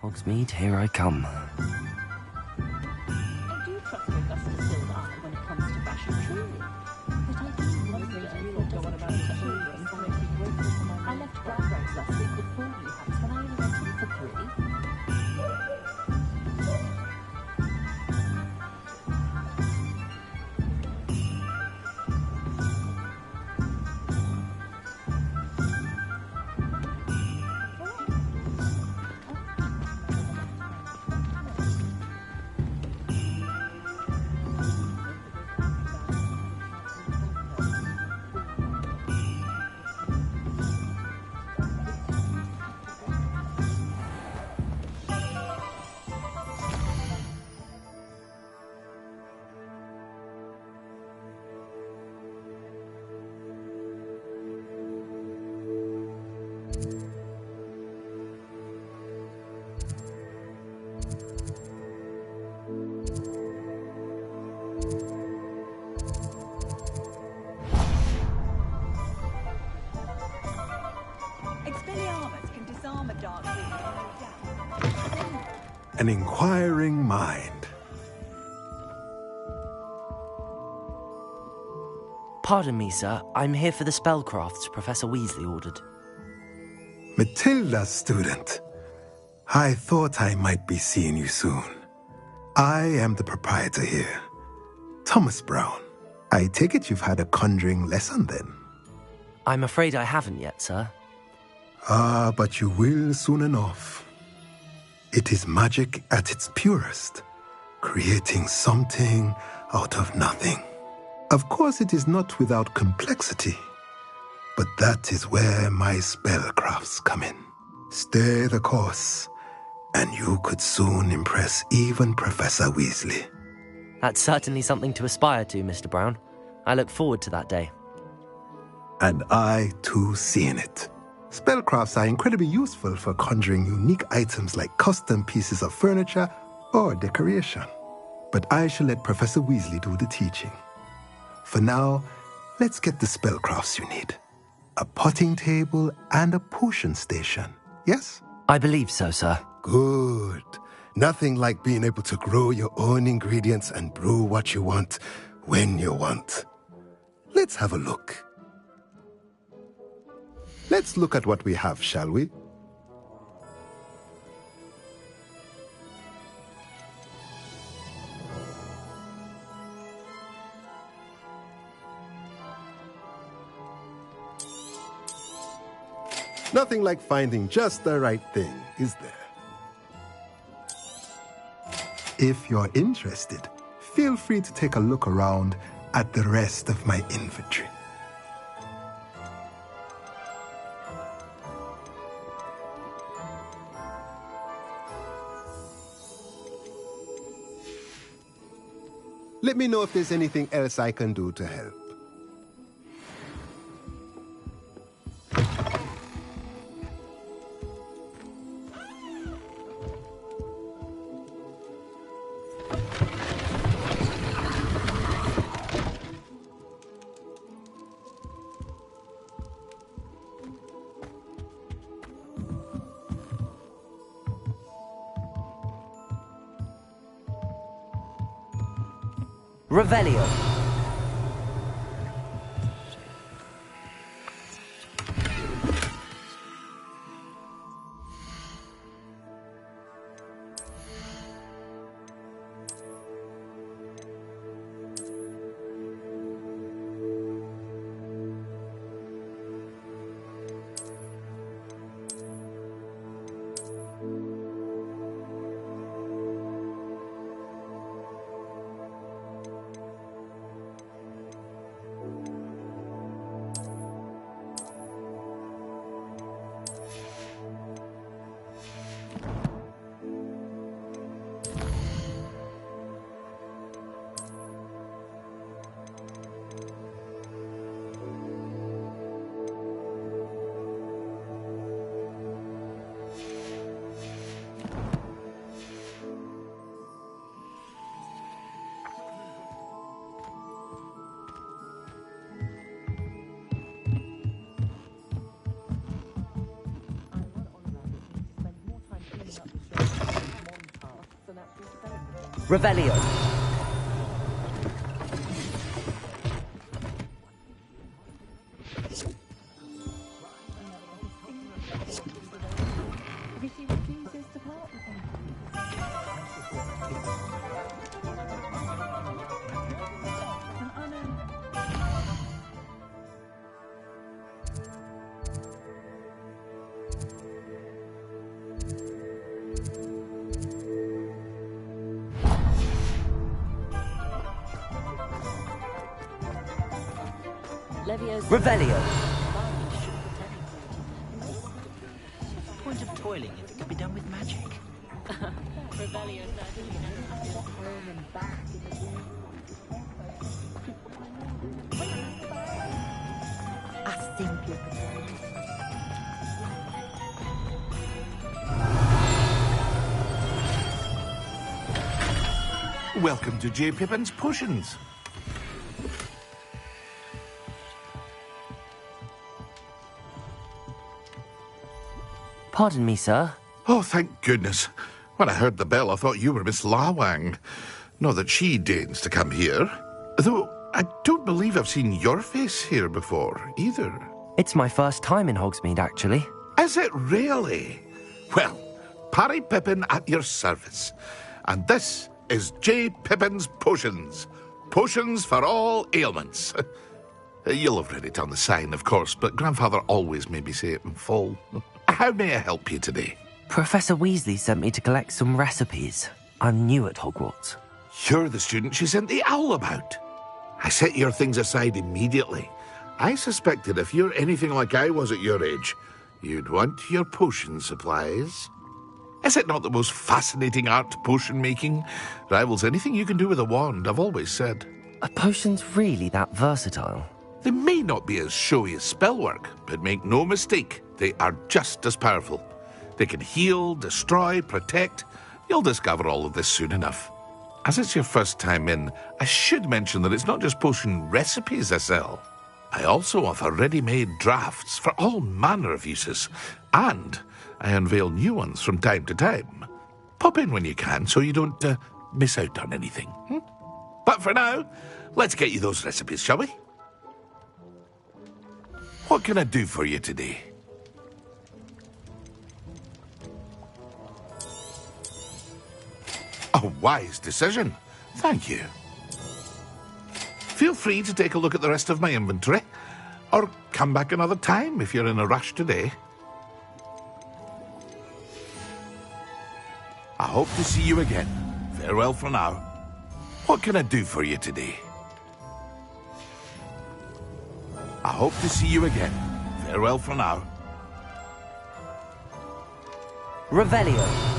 Hogsmeade, here I come. I do trust Augustus Silver when it comes to fashion, truly. But I do wonder if it doesn't about things that make me grateful for my I left Gladwell's last week with 4 new hats when I only went in for 3. Expelliarmus can disarm a dark weapon. An inquiring mind. Pardon me, sir. I'm here for the spellcrafts Professor Weasley ordered. Matilda, student. I thought I might be seeing you soon. I am the proprietor here, Thomas Brown. I take it you've had a conjuring lesson then? I'm afraid I haven't yet, sir. Ah, but you will soon enough. It is magic at its purest, creating something out of nothing. Of course, it is not without complexity, but that is where my spellcrafts come in. Stay the course, and you could soon impress even Professor Weasley. That's certainly something to aspire to, Mr. Brown. I look forward to that day. And I, too, seeing it. Spellcrafts are incredibly useful for conjuring unique items like custom pieces of furniture or decoration. But I shall let Professor Weasley do the teaching. For now, let's get the spellcrafts you need. A potting table and a potion station, yes? I believe so, sir. Good. Nothing like being able to grow your own ingredients and brew what you want when you want. Let's have a look. Let's look at what we have, shall we? Nothing like finding just the right thing, is there? If you're interested, feel free to take a look around at the rest of my inventory. Let me know if there's anything else I can do to help. Revelio. Revelio. Ricky refuses to part with him. And I know. Levio's Revelio. Point of toiling if it could be done with magic. Revelio certainly knows. Home and back in the room. I think you Welcome to J. Pippin's Potions. Pardon me, sir. Oh, thank goodness. When I heard the bell, I thought you were Miss Lawang. Not that she deigns to come here. Though I don't believe I've seen your face here before, either. It's my first time in Hogsmeade, actually. Is it really? Well, Parry Pippin at your service. And this is J. Pippin's Potions. Potions for all ailments. You'll have read it on the sign, of course, but Grandfather always made me say it in full. How may I help you today? Professor Weasley sent me to collect some recipes. I'm new at Hogwarts. You're the student she sent the owl about. I set your things aside immediately. I suspected if you're anything like I was at your age, you'd want your potion supplies. Is it not the most fascinating art, potion making? Rivals anything you can do with a wand, I've always said. Are potions really that versatile? They may not be as showy as spellwork, but make no mistake, they are just as powerful. They can heal, destroy, protect. You'll discover all of this soon enough. As it's your first time in, I should mention that it's not just potion recipes I sell. I also offer ready-made drafts for all manner of uses, and I unveil new ones from time to time. Pop in when you can so you don't miss out on anything. But for now, let's get you those recipes, shall we? What can I do for you today? A wise decision. Thank you. Feel free to take a look at the rest of my inventory, or come back another time if you're in a rush today. I hope to see you again. Farewell for now. What can I do for you today? I hope to see you again. Farewell for now. Revelio.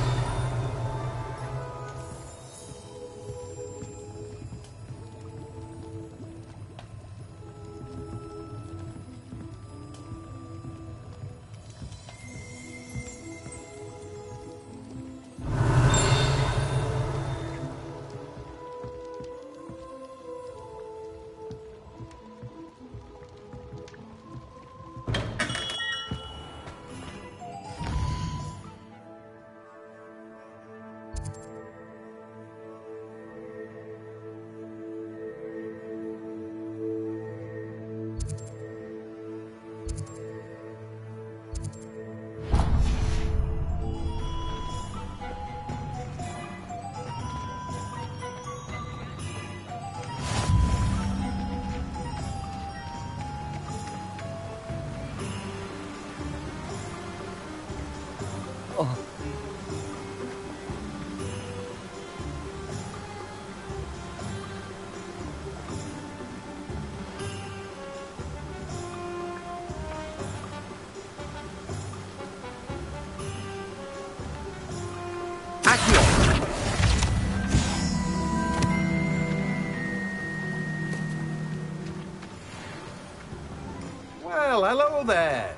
Well, hello there.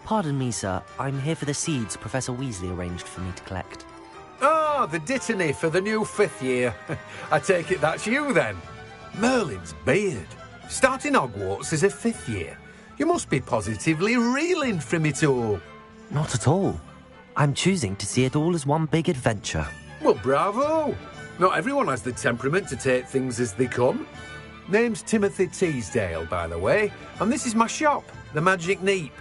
Pardon me, sir. I'm here for the seeds Professor Weasley arranged for me to collect. Oh, the dittany for the new 5th year. I take it that's you, then. Merlin's beard. Starting Hogwarts as a 5th year. You must be positively reeling from it all. Not at all. I'm choosing to see it all as one big adventure. Well, bravo! Not everyone has the temperament to take things as they come. Name's Timothy Teasdale, by the way, and this is my shop, the Magic Neep.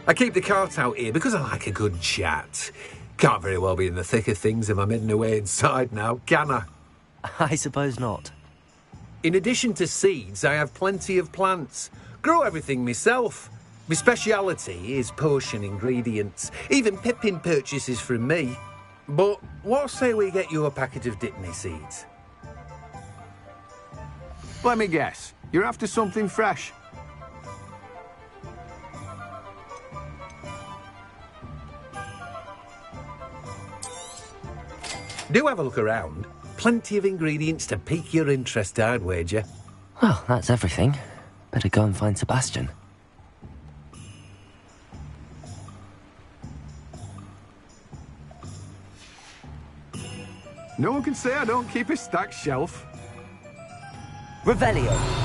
I keep the cart out here because I like a good chat. Can't very well be in the thick of things if I'm hidden away inside now, can I? I suppose not. In addition to seeds, I have plenty of plants. Grow everything myself. My speciality is potion ingredients. Even Pippin purchases from me. But what say we get you a packet of Dittany seeds? Let me guess. You're after something fresh. Do have a look around. Plenty of ingredients to pique your interest, I'd wager. Well, that's everything. Better go and find Sebastian. No one can say I don't keep a stacked shelf. Revelio.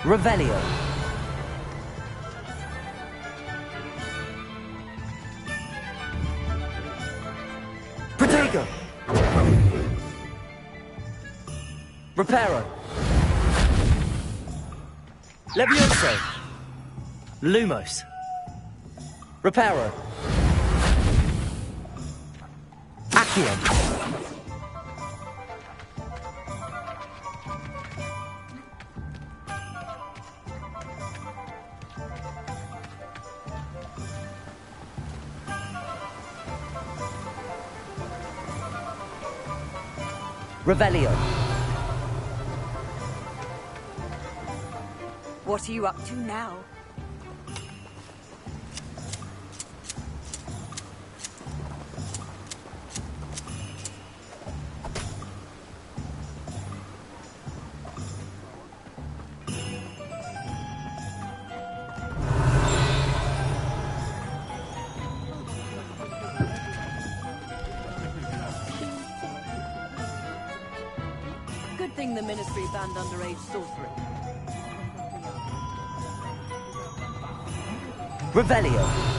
Revelio. Protego. Reparo. Levioso. Lumos. Reparo. Accio. Revelio. What are you up to now? Good thing the Ministry banned underage sorcery. Revelio.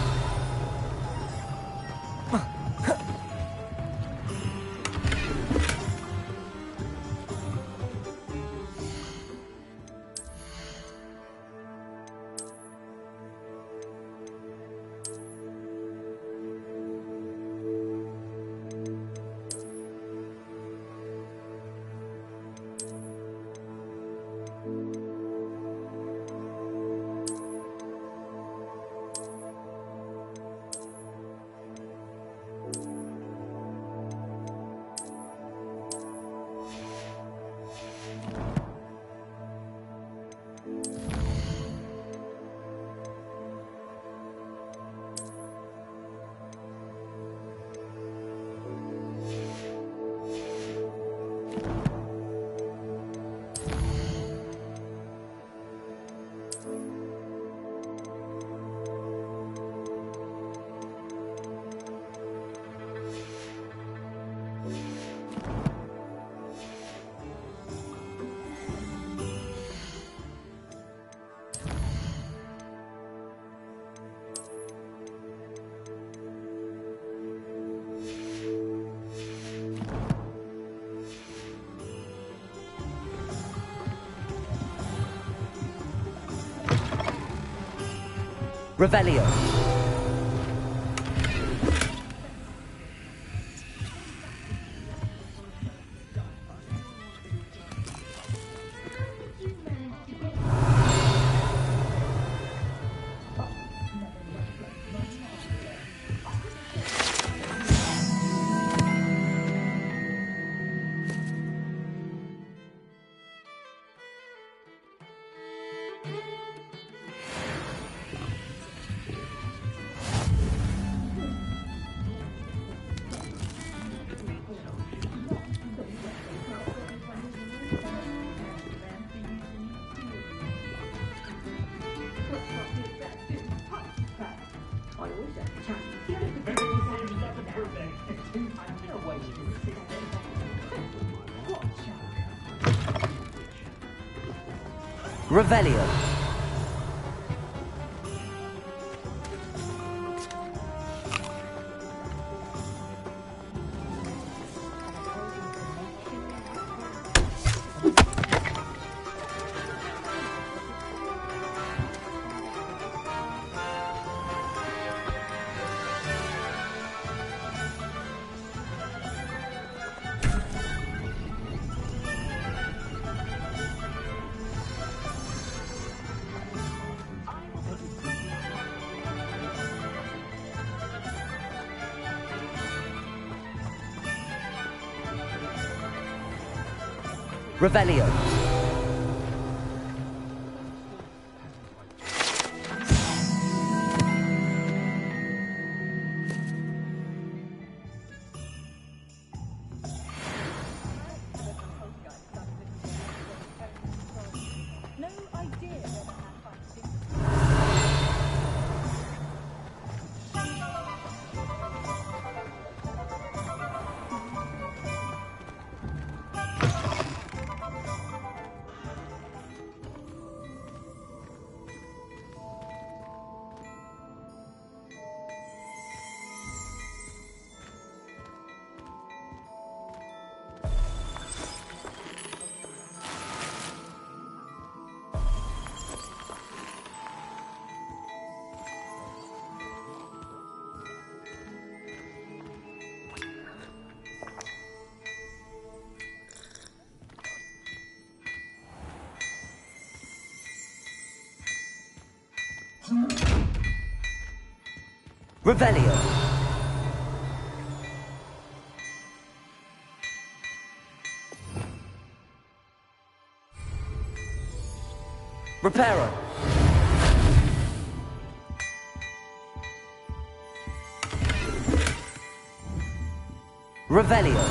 Revelio. Revelio. Revelio. No idea whether our fighting. Revelio. Reparo. Revelio.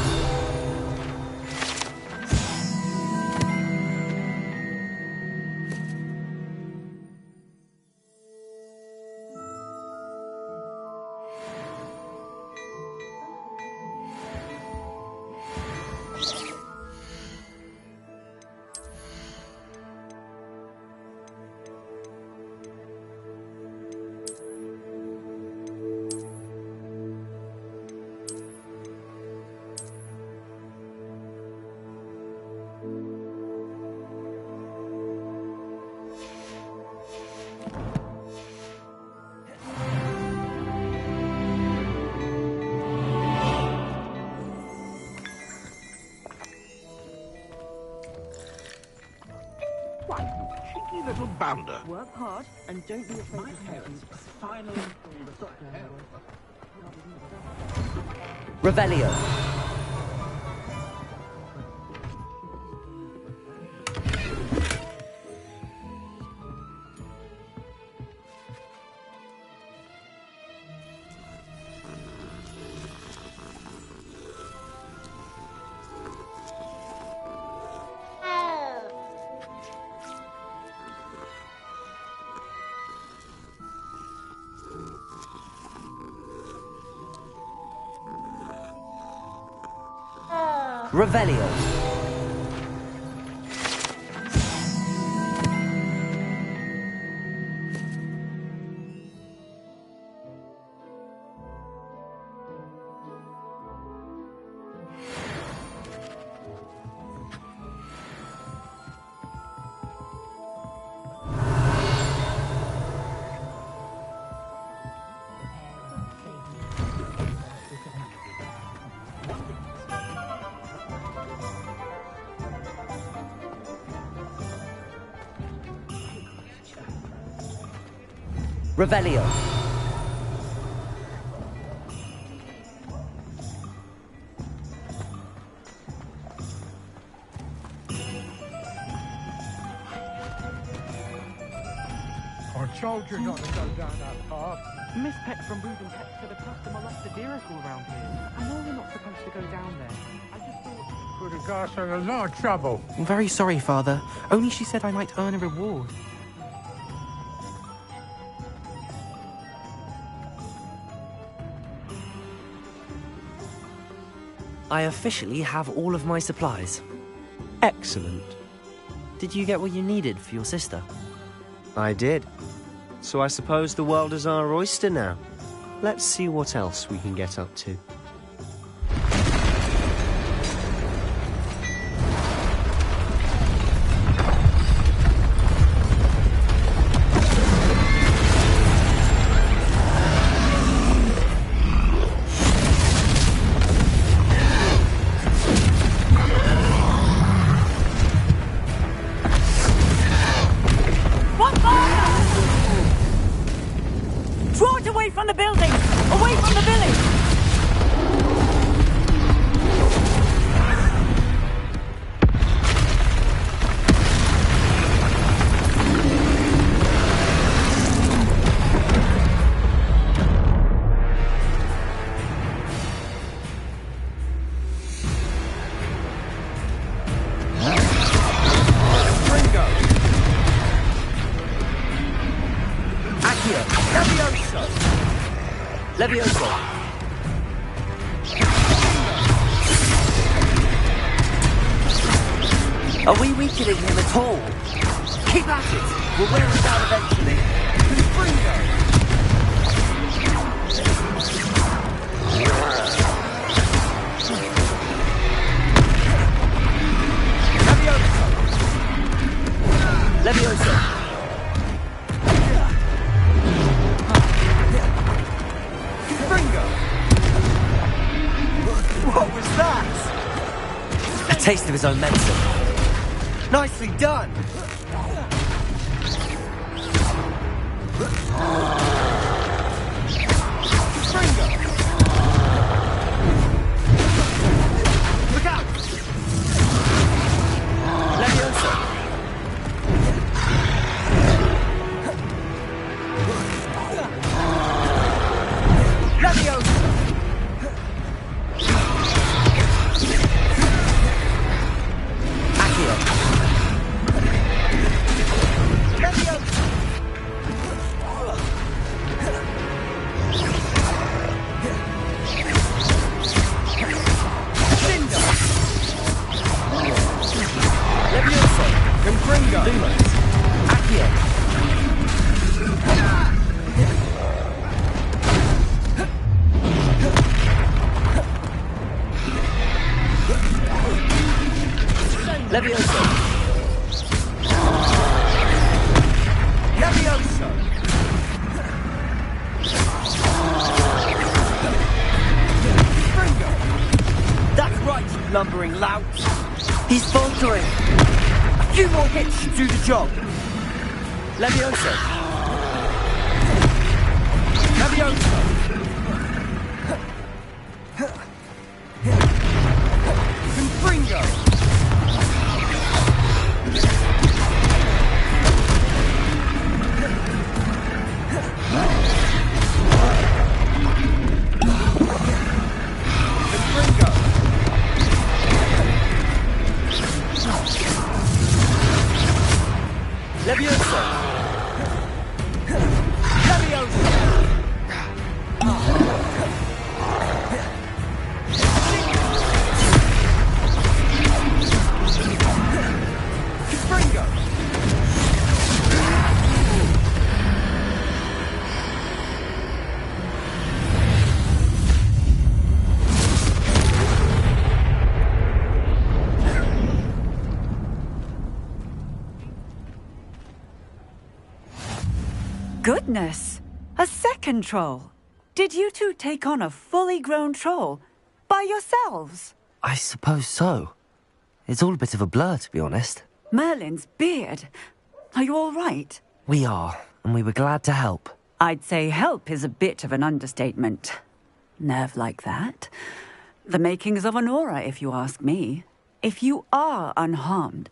Why, you cheeky little bounder. Work hard and don't be afraid to take you. Finally, Revelio. Revelio. Revelio. I told you not to go down that path. Miss Peck from Moving Pets said a customer left a vehicle around here. I know we're not supposed to go down there. I just thought... Put a gas in a lot of trouble. I'm very sorry, Father. Only she said I might earn a reward. I officially have all of my supplies. Excellent. Did you get what you needed for your sister? I did. So I suppose the world is our oyster now. Let's see what else we can get up to. Draw it away from the building! Away from the village! Levioso. Are we weakening him at all? Keep at it. We'll wear him down eventually. Levioso. Levioso. What was that? A taste of his own medicine. Nicely done. Look out! Levioso. Levioso. Levioso. Levioso. That's right, you lumbering lout. He's faltering. A few more hits should do the job. Levioso. Levioso. Confringo. Levioso. Goodness! A second troll! Did you two take on a fully grown troll? By yourselves? I suppose so. It's all a bit of a blur, to be honest. Merlin's beard. Are you all right? We are, and we were glad to help. I'd say help is a bit of an understatement. Nerve like that. The makings of an aura, if you ask me. If you are unharmed,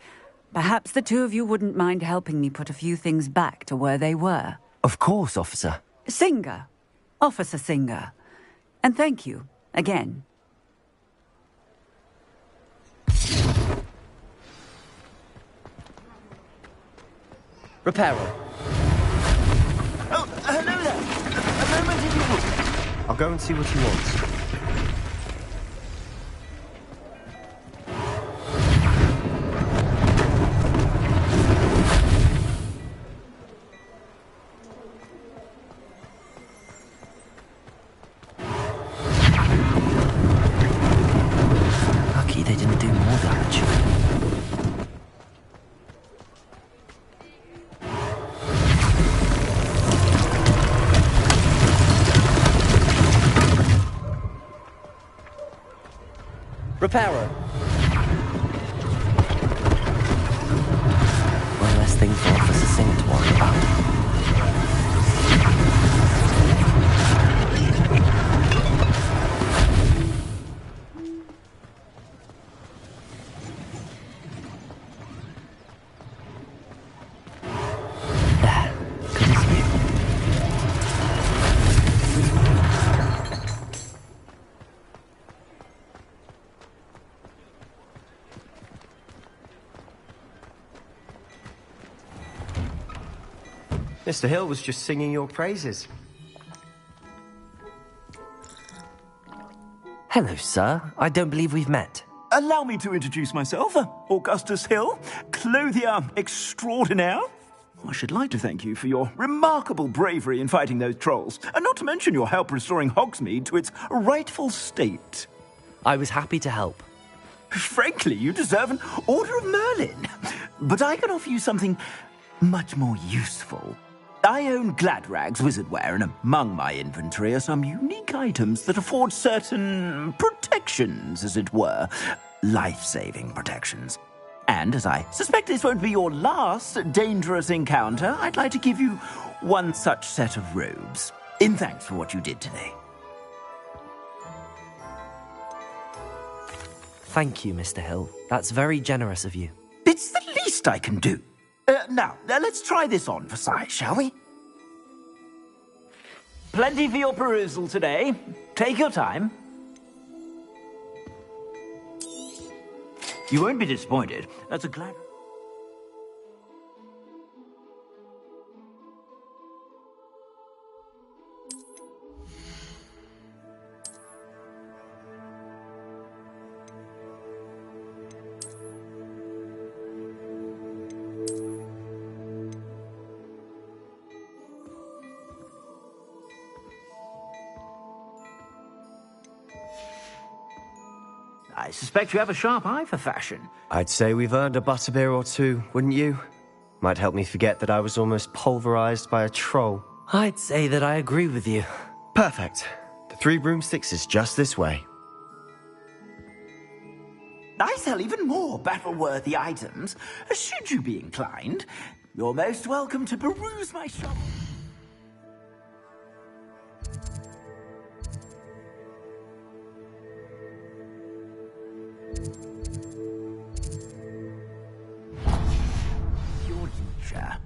perhaps the two of you wouldn't mind helping me put a few things back to where they were. Of course, officer. Singer. Officer Singer. And thank you, again. Reparo. Oh, hello there. A moment if you would. I'll go and see what he wants. Lucky they didn't do more damage. Reparo. One less thing for Officer Singer to worry about. Mr. Hill was just singing your praises. Hello, sir. I don't believe we've met. Allow me to introduce myself, Augustus Hill, clothier extraordinaire. I should like to thank you for your remarkable bravery in fighting those trolls, and not to mention your help restoring Hogsmeade to its rightful state. I was happy to help. Frankly, you deserve an Order of Merlin. But I can offer you something much more useful. I own Gladrag's wizardware, and among my inventory are some unique items that afford certain protections, as it were. Life-saving protections. And as I suspect this won't be your last dangerous encounter, I'd like to give you one such set of robes, in thanks for what you did today. Thank you, Mr. Hill. That's very generous of you. It's the least I can do. Now, let's try this on for size, shall we? Plenty for your perusal today. Take your time. You won't be disappointed. That's a glad... I suspect you have a sharp eye for fashion. I'd say we've earned a butterbeer or two, wouldn't you? Might help me forget that I was almost pulverized by a troll. I'd say that I agree with you. Perfect. The 3 broomsticks is just this way. I sell even more battle-worthy items. Should you be inclined, you're most welcome to peruse my shop. Your leisure.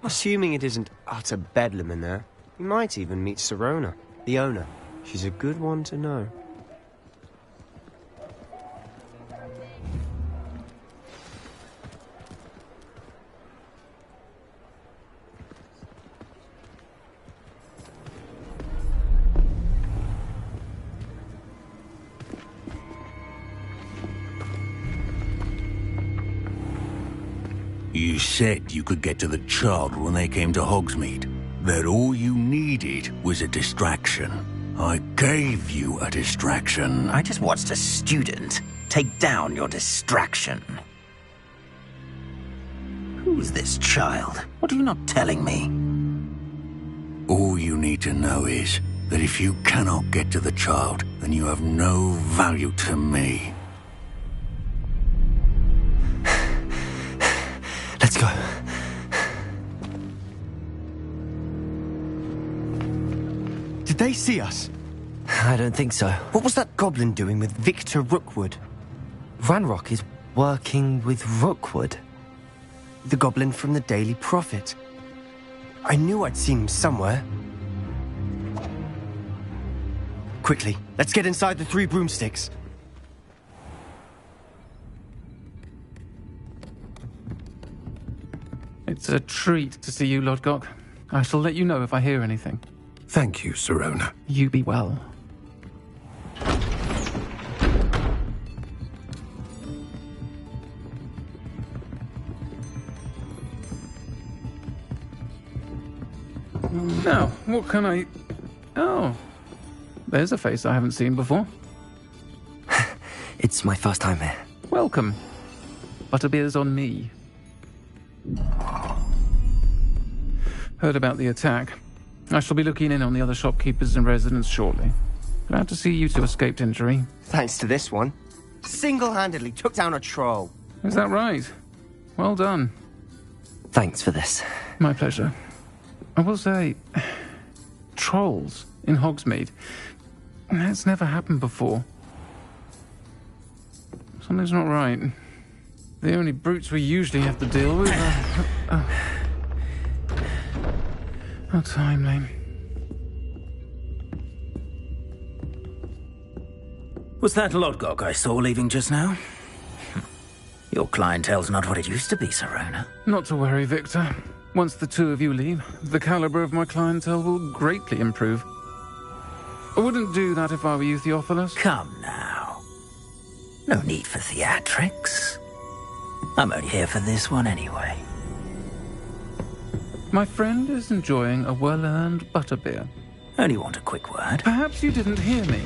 Assuming it isn't utter bedlam in there, you might even meet Serona, the owner. She's a good one to know. You said you could get to the child when they came to Hogsmeade. That all you needed was a distraction. I gave you a distraction. I just watched a student take down your distraction. Who's this child? What are you not telling me? All you need to know is, that if you cannot get to the child, then you have no value to me. Let's go. Did they see us? I don't think so. What was that goblin doing with Victor Rookwood? Ranrock is working with Rookwood. The goblin from the Daily Prophet. I knew I'd seen him somewhere. Quickly, let's get inside the 3 broomsticks. It's a treat to see you, Lodgok. I shall let you know if I hear anything. Thank you, Sirona. You be well. Now, what can I... Oh, there's a face I haven't seen before. It's my first time here. Welcome. Butterbeer's on me. Heard about the attack. I shall be looking in on the other shopkeepers and residents shortly. Glad to see you two escaped injury. Thanks to this one. Single-handedly took down a troll. Is that right? Well done. Thanks for this. My pleasure. I will say, trolls in Hogsmeade. That's never happened before. Something's not right. The only brutes we usually have to deal with are... How timely. Was that Lodgok I saw leaving just now? Your clientele's not what it used to be, Sirona. Not to worry, Victor. Once the 2 of you leave, the caliber of my clientele will greatly improve. I wouldn't do that if I were you, Theophilus. Come now. No need for theatrics. I'm only here for this one anyway. My friend is enjoying a well-earned butterbeer. Only want a quick word. Perhaps you didn't hear me.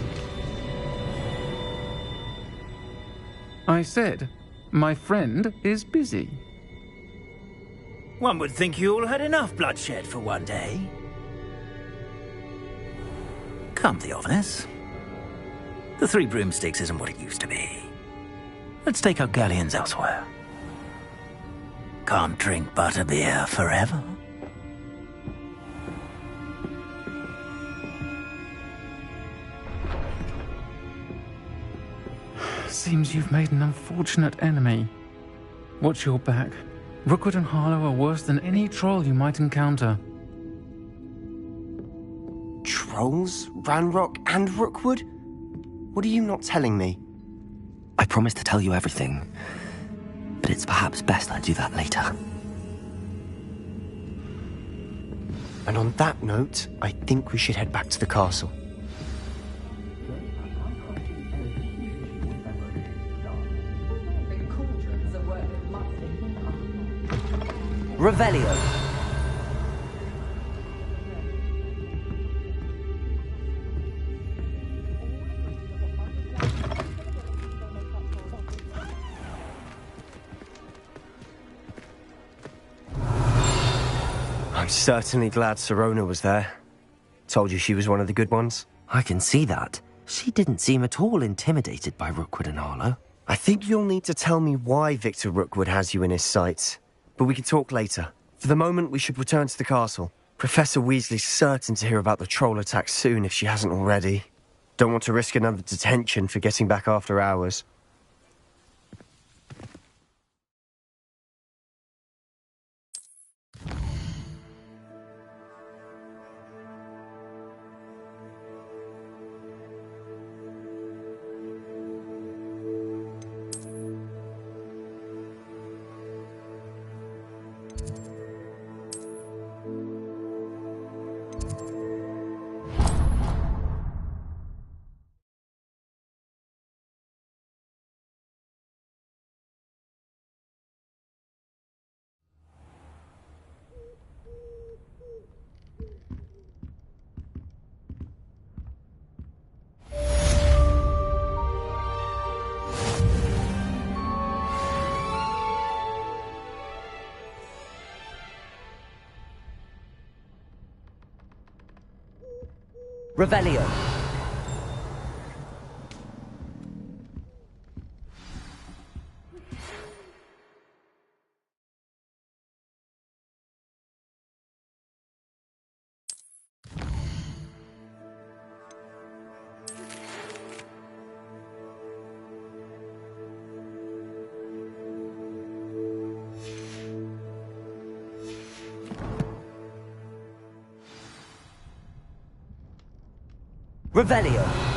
I said, my friend is busy. One would think you all had enough bloodshed for one day. Come, Theophilus. The 3 broomsticks isn't what it used to be. Let's take our galleons elsewhere. Can't drink butterbeer forever. Seems you've made an unfortunate enemy. Watch your back. Rookwood and Harlow are worse than any troll you might encounter. Trolls? Ranrock and Rookwood? What are you not telling me? I promised to tell you everything, but it's perhaps best I do that later. And on that note, I think we should head back to the castle. Revelio. I'm certainly glad Sirona was there. Told you she was one of the good ones. I can see that. She didn't seem at all intimidated by Rookwood and Harlow. I think you'll need to tell me why Victor Rookwood has you in his sights. But we can talk later. For the moment, we should return to the castle. Professor Weasley's certain to hear about the troll attack soon if she hasn't already. Don't want to risk another detention for getting back after hours. Revelio. Revelio.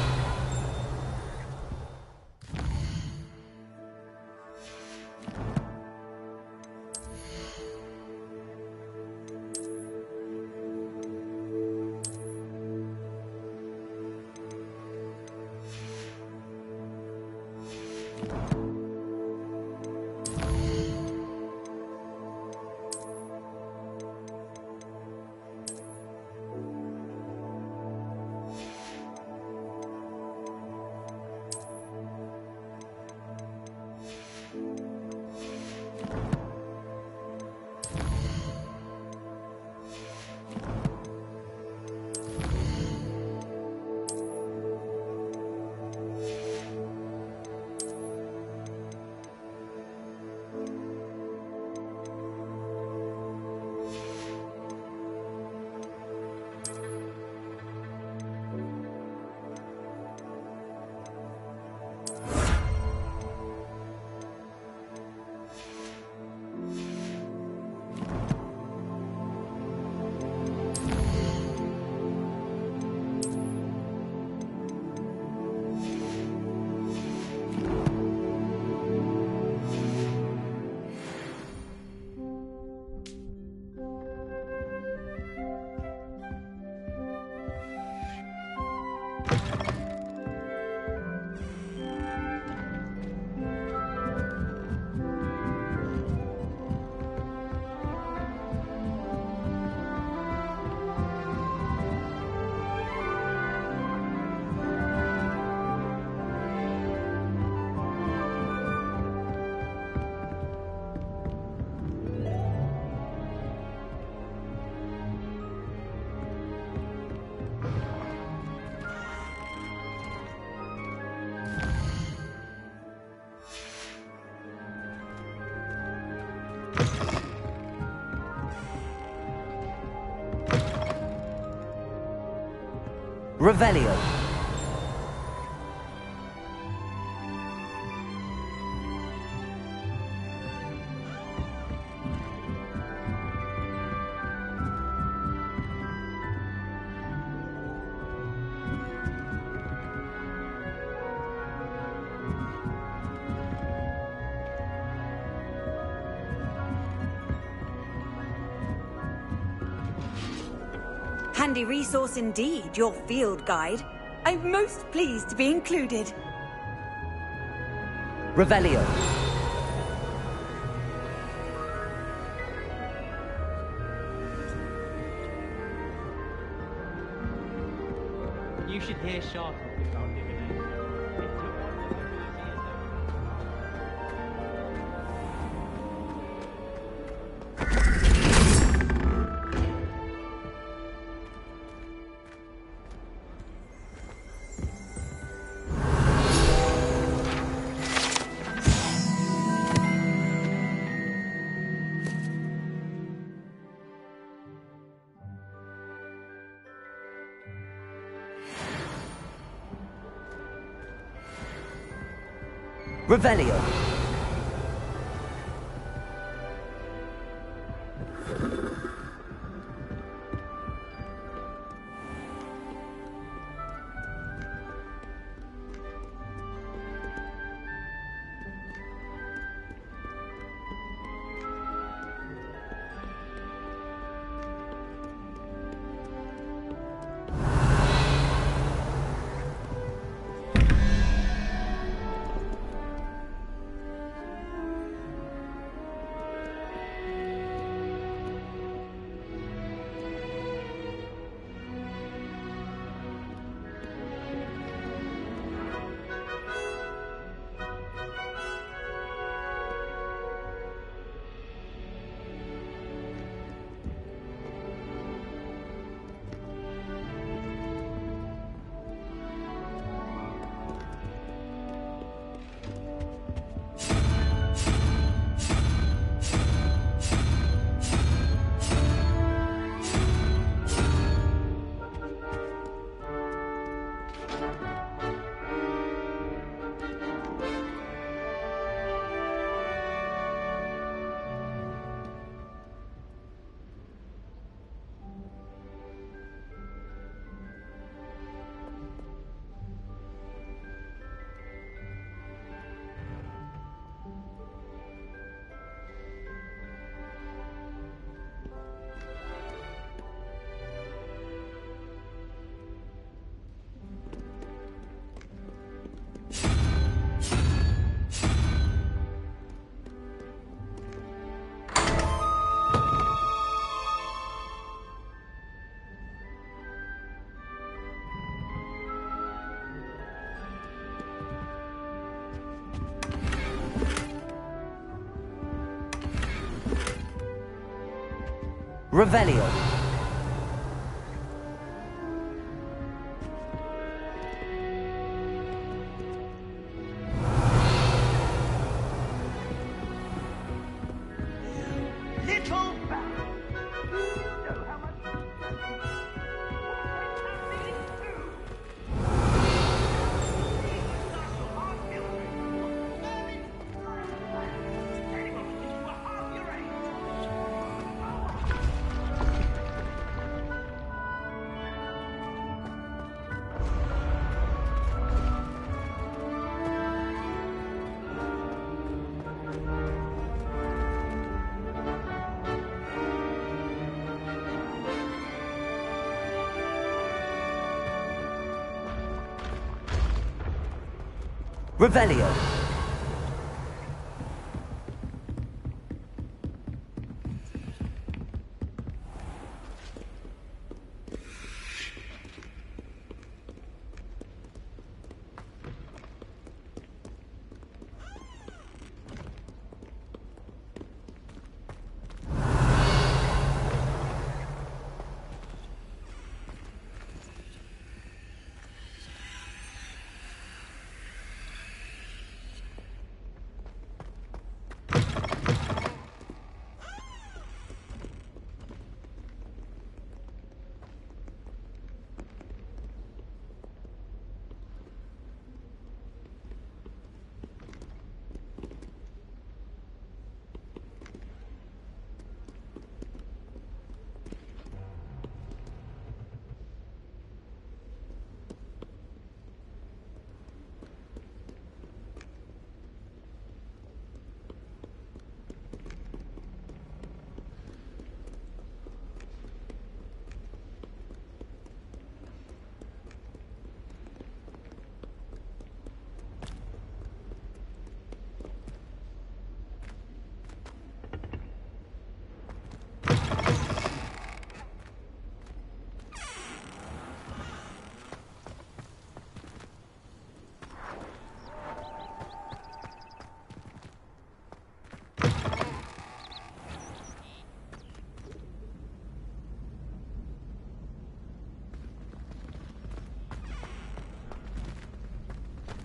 Revelio. Handy resource indeed, your field guide. I'm most pleased to be included. Revelio. You should hear Shark talk about divination. It took one of the easiest Revelio. Revelio. Little bat. You know how much Revelio.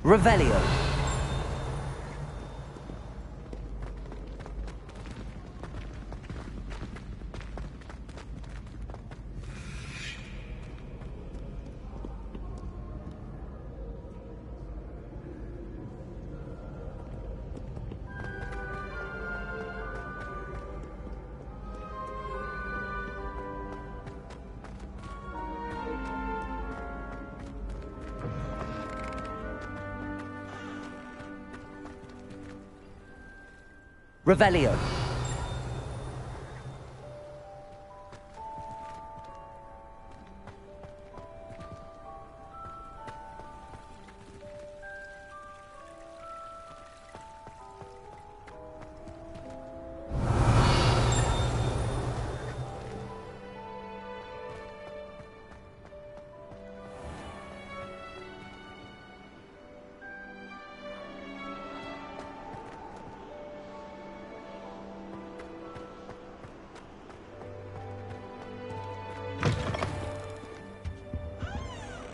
Revelio. Revelio.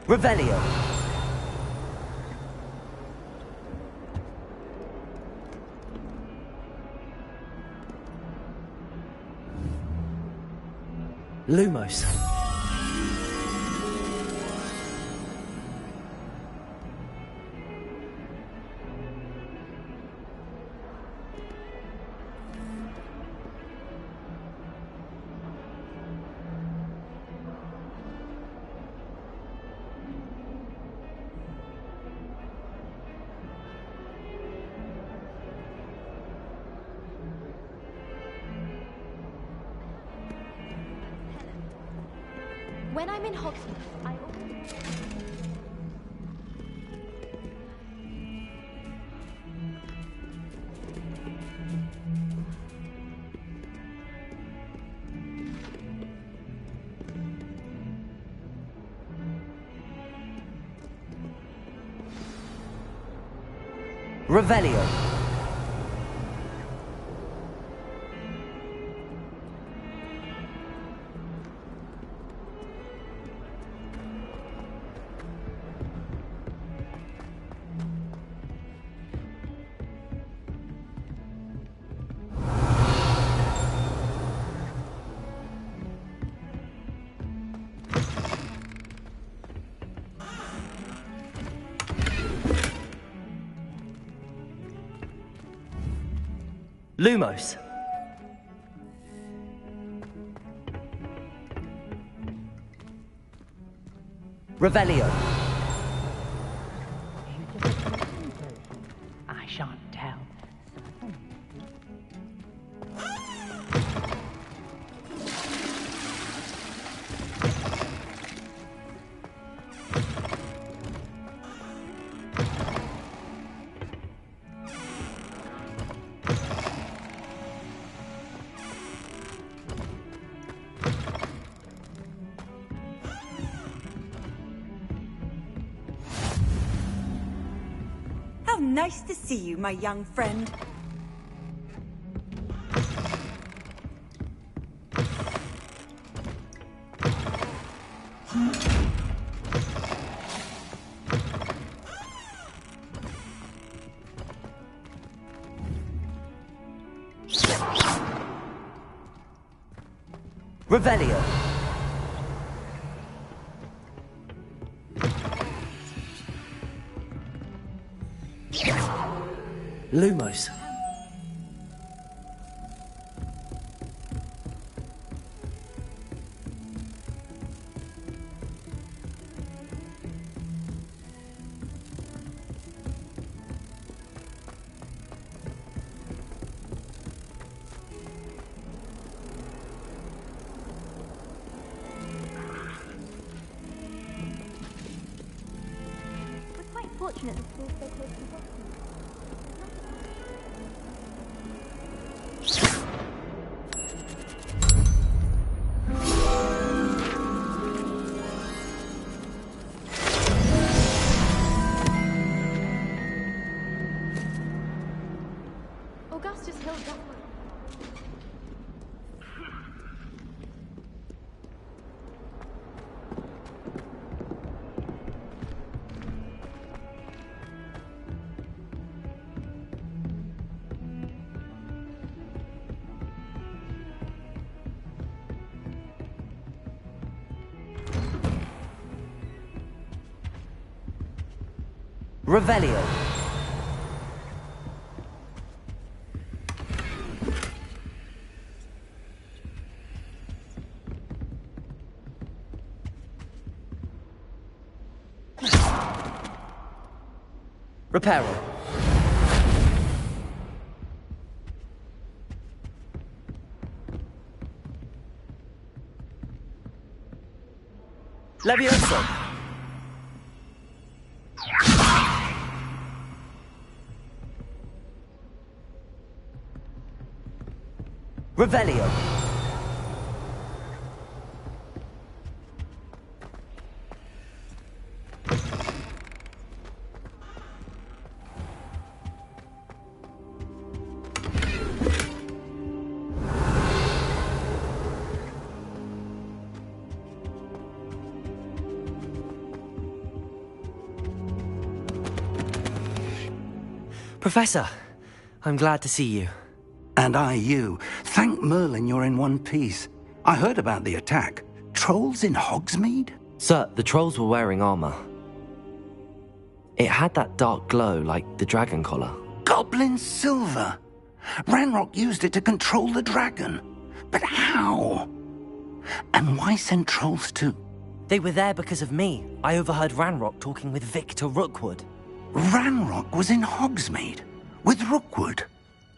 Revelio. Lumos. When I'm in Hogsmeade, I Revelio. Lumos. Revelio. I shan't tell. How nice to see you, my young friend. Revelio. Lumos. We're quite fortunate that we're so close to Hogsmeade. Augustus Hill Duckworth. Revelio. Reparo. Levioso. Revelio. Professor, I'm glad to see you. And I you. Thank Merlin you're in one piece. I heard about the attack. Trolls in Hogsmeade? Sir, the trolls were wearing armor. It had that dark glow like the dragon collar. Goblin silver! Ranrock used it to control the dragon. But how? And why send trolls to... They were there because of me. I overheard Ranrock talking with Victor Rookwood. Ranrock was in Hogsmeade? With Rookwood?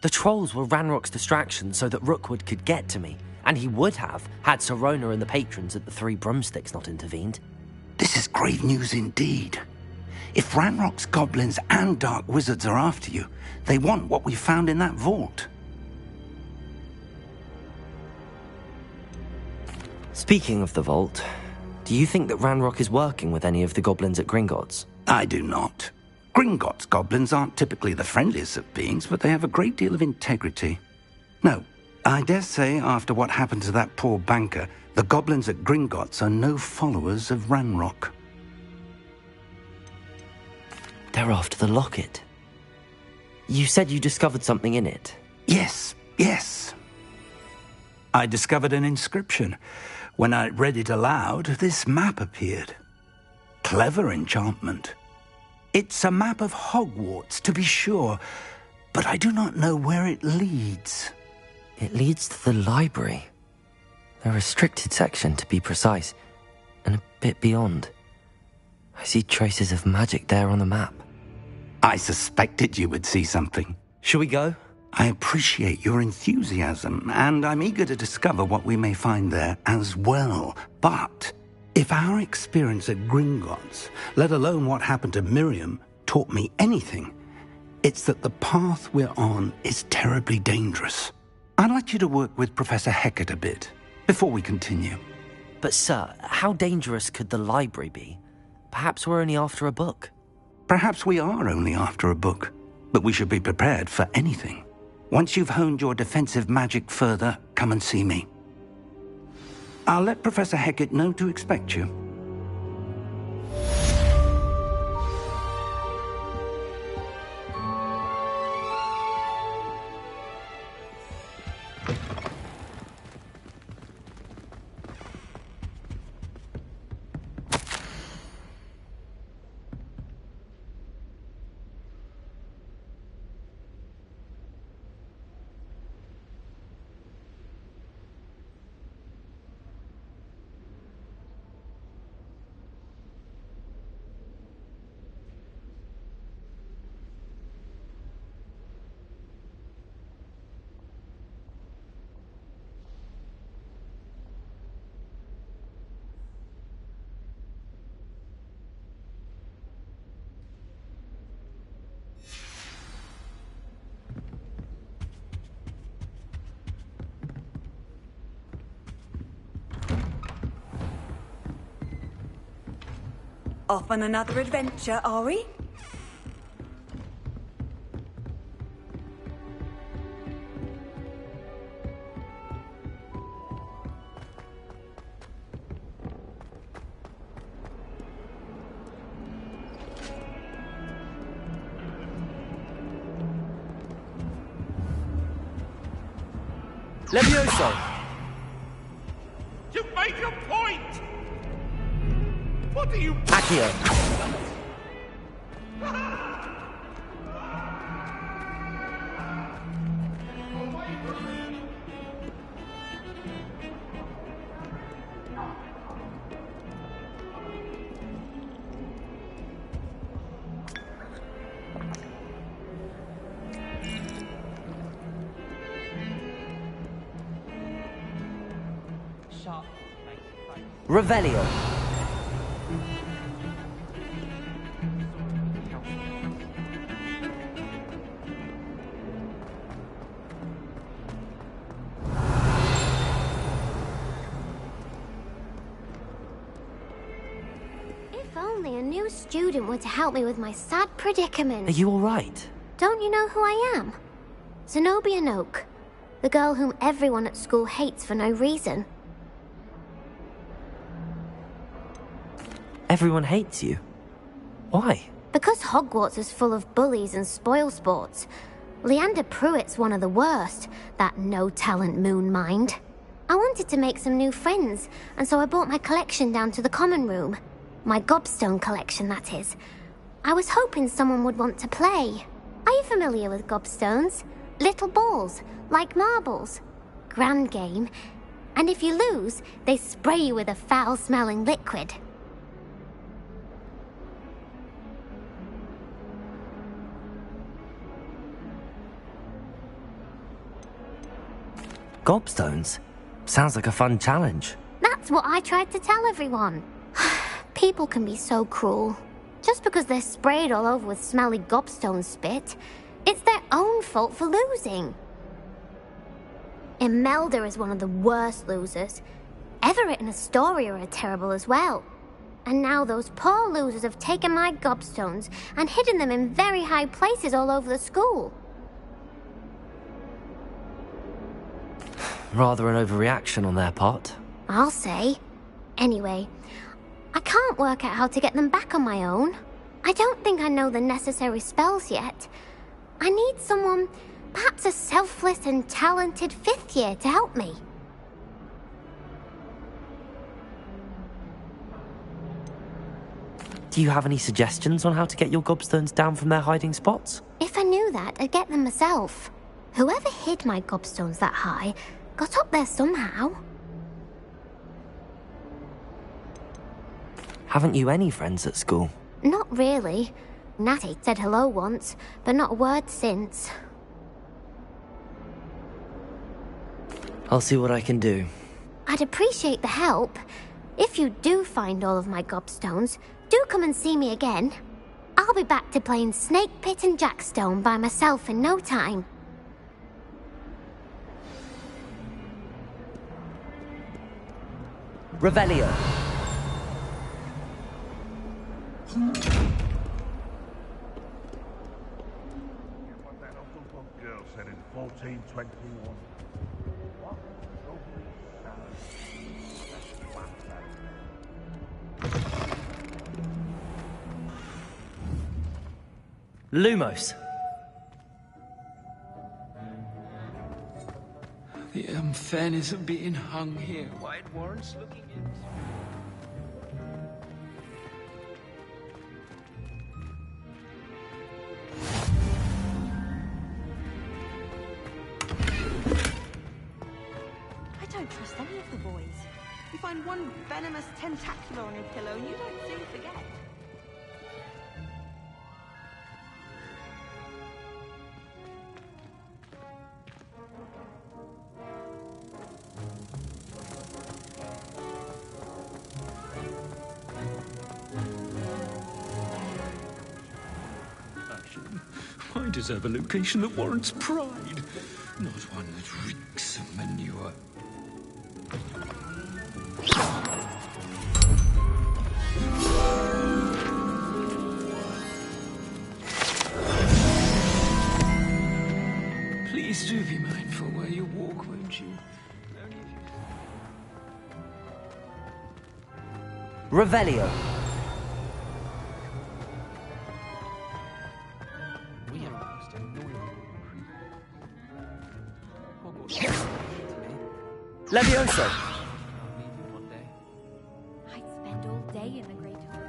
The trolls were Ranrock's distraction so that Rookwood could get to me. And he would have, had Sirona and the patrons at the Three Broomsticks not intervened. This is grave news indeed. If Ranrock's goblins and dark wizards are after you, they want what we found in that vault. Speaking of the vault, do you think that Ranrock is working with any of the goblins at Gringotts? I do not. Gringotts goblins aren't typically the friendliest of beings, but they have a great deal of integrity. No, I dare say after what happened to that poor banker, the goblins at Gringotts are no followers of Ranrock. They're after the locket. You said you discovered something in it. Yes. I discovered an inscription. When I read it aloud, this map appeared. Clever enchantment. It's a map of Hogwarts, to be sure, but I do not know where it leads. It leads to the library. The restricted section, to be precise, and a bit beyond. I see traces of magic there on the map. I suspected you would see something. Shall we go? I appreciate your enthusiasm, and I'm eager to discover what we may find there as well. But if our experience at Gringotts, let alone what happened to Miriam, taught me anything, it's that the path we're on is terribly dangerous. I'd like you to work with Professor Hecat a bit before we continue. But sir, how dangerous could the library be? Perhaps we're only after a book. Perhaps we are only after a book, but we should be prepared for anything. Once you've honed your defensive magic further, come and see me. I'll let Professor Hecat know to expect you. Off on another adventure, are we? Levioso! You made your point! What do you... Accio! Revelio. If only a new student were to help me with my sad predicament. Are you all right? Don't you know who I am? Zenobia Noak, the girl whom everyone at school hates for no reason. Everyone hates you. Why? Because Hogwarts is full of bullies and spoilsports. Leander Pruitt's one of the worst, that no-talent moon mind. I wanted to make some new friends, and so I brought my collection down to the common room. My gobstone collection, that is. I was hoping someone would want to play. Are you familiar with gobstones? Little balls, like marbles. Grand game. And if you lose, they spray you with a foul-smelling liquid. Gobstones? Sounds like a fun challenge. That's what I tried to tell everyone. People can be so cruel. Just because they're sprayed all over with smelly gobstone spit, it's their own fault for losing. Imelda is one of the worst losers. Everett and Astoria are terrible as well. And now those poor losers have taken my gobstones and hidden them in very high places all over the school. Rather an overreaction on their part. I'll say. Anyway, I can't work out how to get them back on my own. I don't think I know the necessary spells yet. I need someone, perhaps a selfless and talented fifth year to help me. Do you have any suggestions on how to get your gobstones down from their hiding spots? If I knew that, I'd get them myself. Whoever hid my gobstones that high got up there somehow. Haven't you any friends at school? Not really. Natty said hello once, but not a word since. I'll see what I can do. I'd appreciate the help. If you do find all of my gobstones, do come and see me again. I'll be back to playing Snake Pit and Jackstone by myself in no time. Revelio. What that Uncle girl said in 1421. Lumos. The unfairness of being hung here. Why it warrants looking into. I don't trust any of the boys. You find one venomous tentacular on your pillow and you don't soon forget. I deserve a location that warrants pride, not one that reeks of manure. Please do be mindful where you walk, won't you? Revelio. Levioso. I'd spend all day in the Great Hall.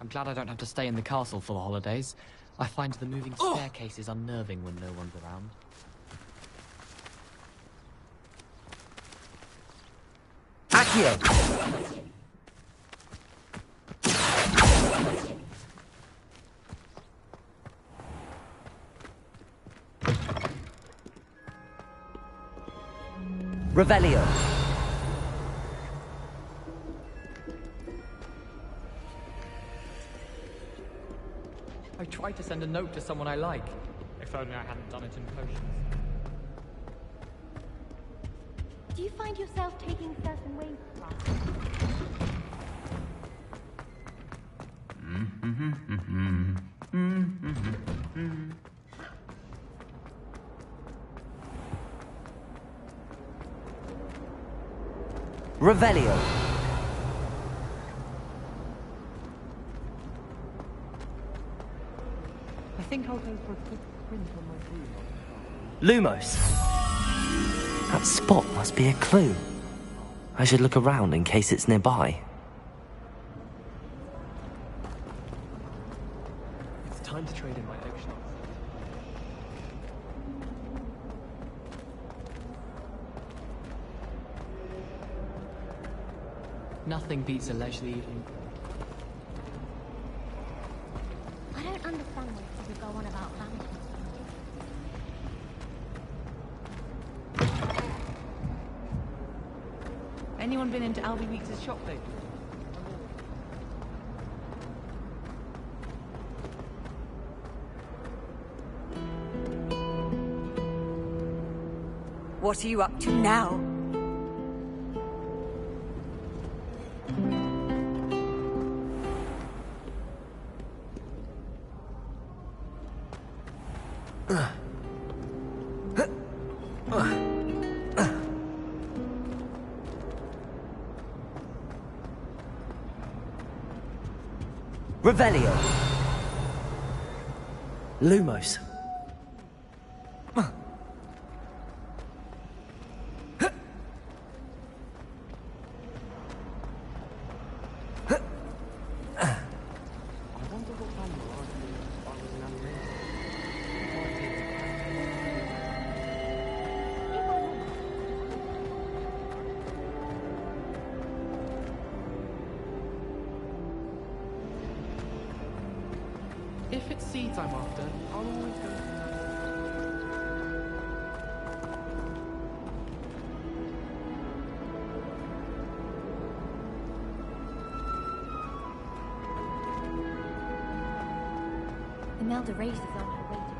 I'm glad I don't have to stay in the castle for the holidays. I find the moving staircases unnerving when no one's around. Accio. Revelio. I tried to send a note to someone I like. If only I hadn't done it in potions. Do you find yourself taking certain ways to class? Revelio. I think I'll go for a quick print on my blue. Lumos! That spot must be a clue. I should look around in case it's nearby. It's time to trade in my eggshells. Nothing beats a leisurely evening. I don't understand what people go on about family. Anyone been into Albie Weeks' shop lately? What are you up to now? Revelio! Lumos. If it's seeds I'm after, I'll always go. Imelda races on her way to...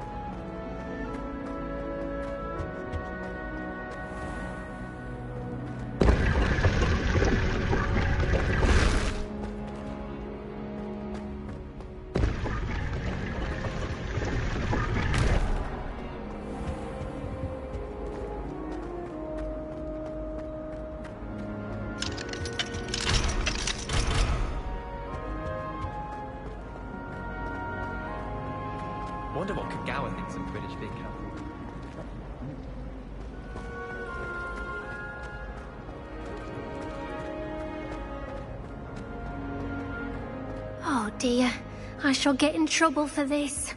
Wonder what Kagawa thinks of British being careful. Oh dear, I shall get in trouble for this.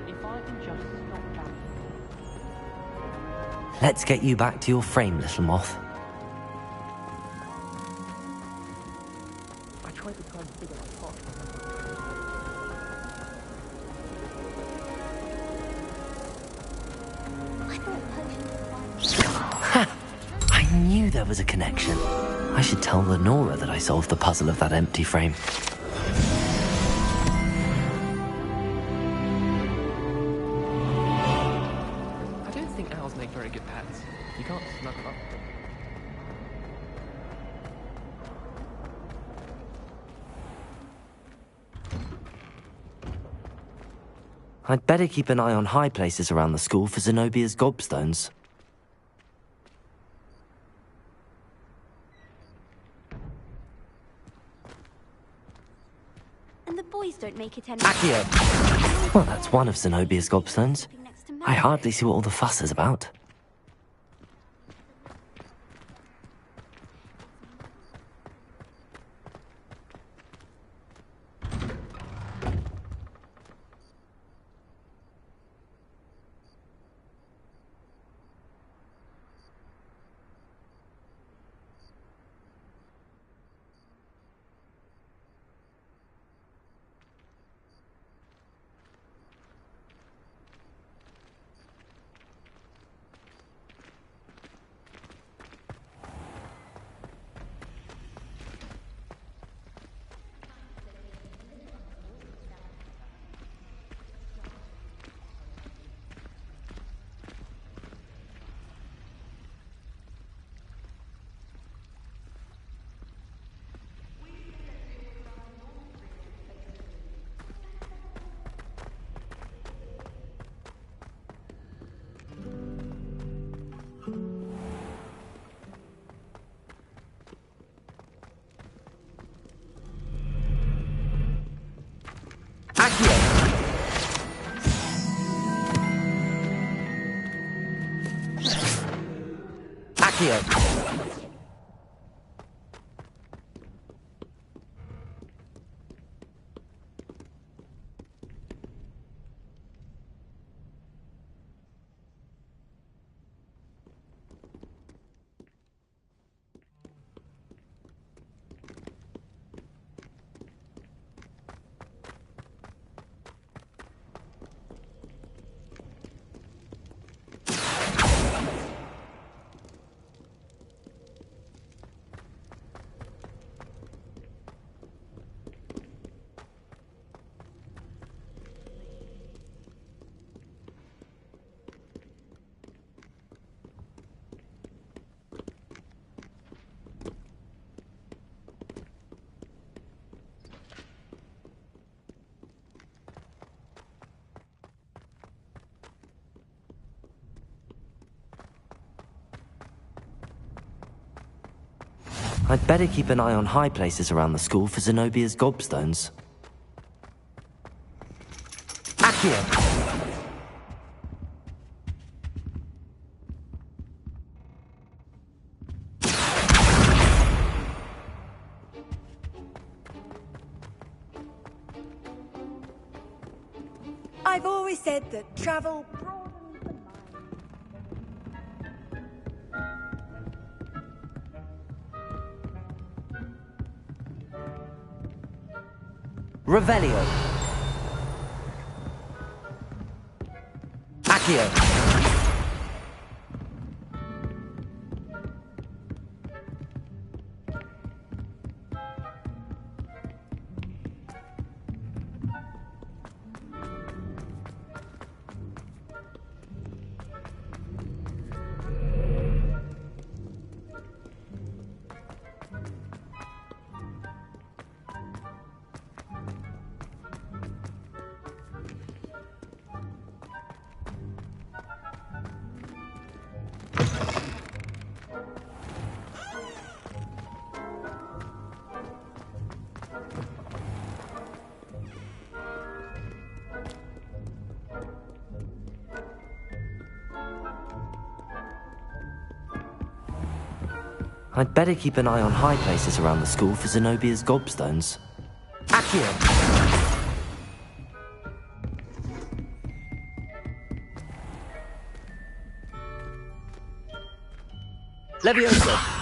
If I can just stop that. Let's get you back to your frame, little moth. I tried to try and figure out what. I knew there was a connection. I should tell Lenora that I solved the puzzle of that empty frame. I don't think owls make very good pets. You can't snuggle up. I'd better keep an eye on high places around the school for Zenobia's gobstones. And the boys don't make it any... Accio! Well, that's one of Zenobia's gobstones. I hardly see what all the fuss is about. Accio. I'd better keep an eye on high places around the school for Zenobia's gobstones. Accio! I've always said that travel broadens the mind. Revelio. Accio. I'd better keep an eye on high places around the school for Zenobia's gobstones. Accio! Levioso!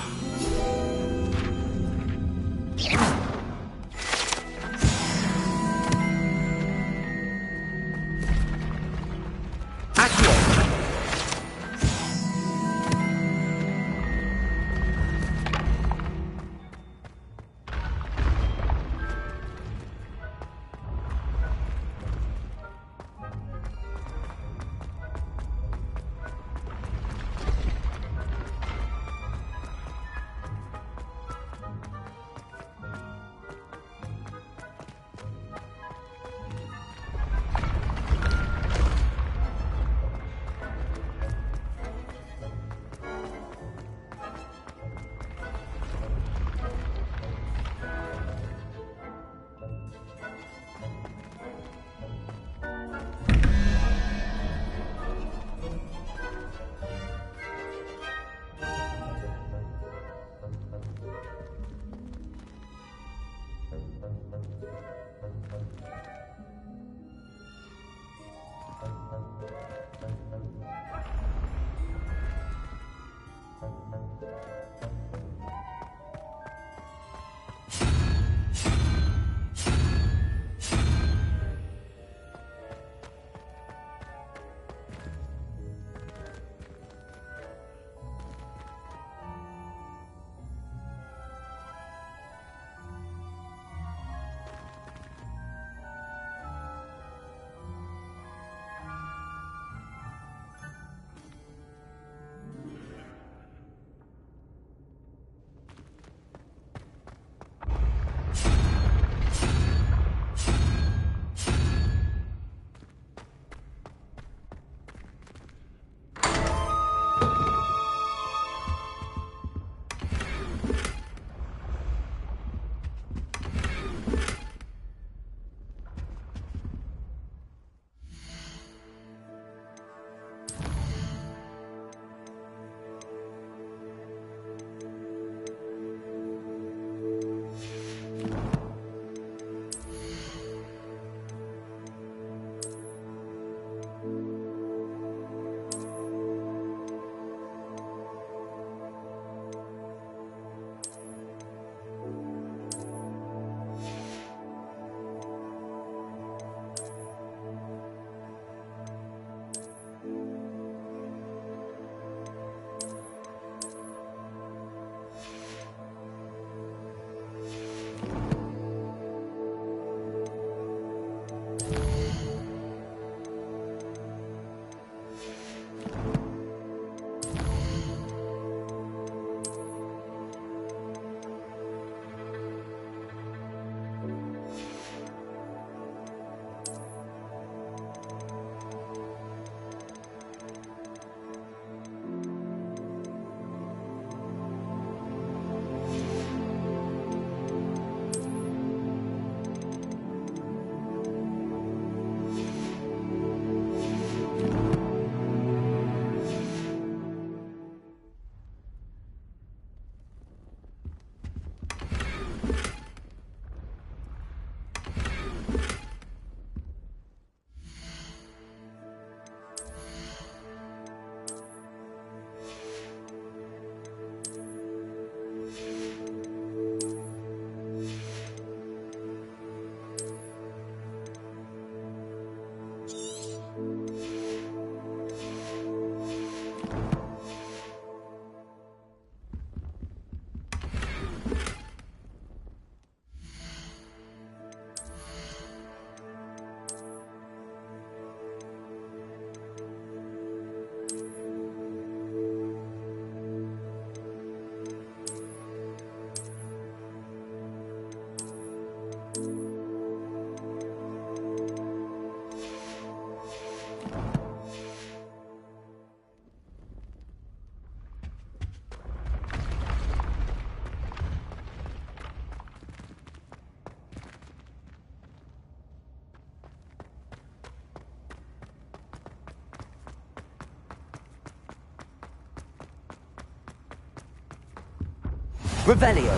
Revelio.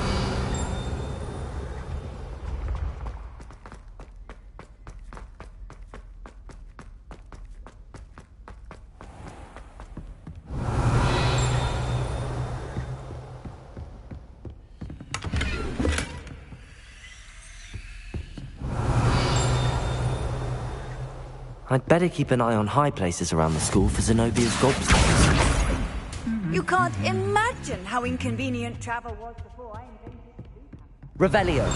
I'd better keep an eye on high places around the school for Zenobia's gobstones. You can't imagine how inconvenient travel was before I invented it. Revelio.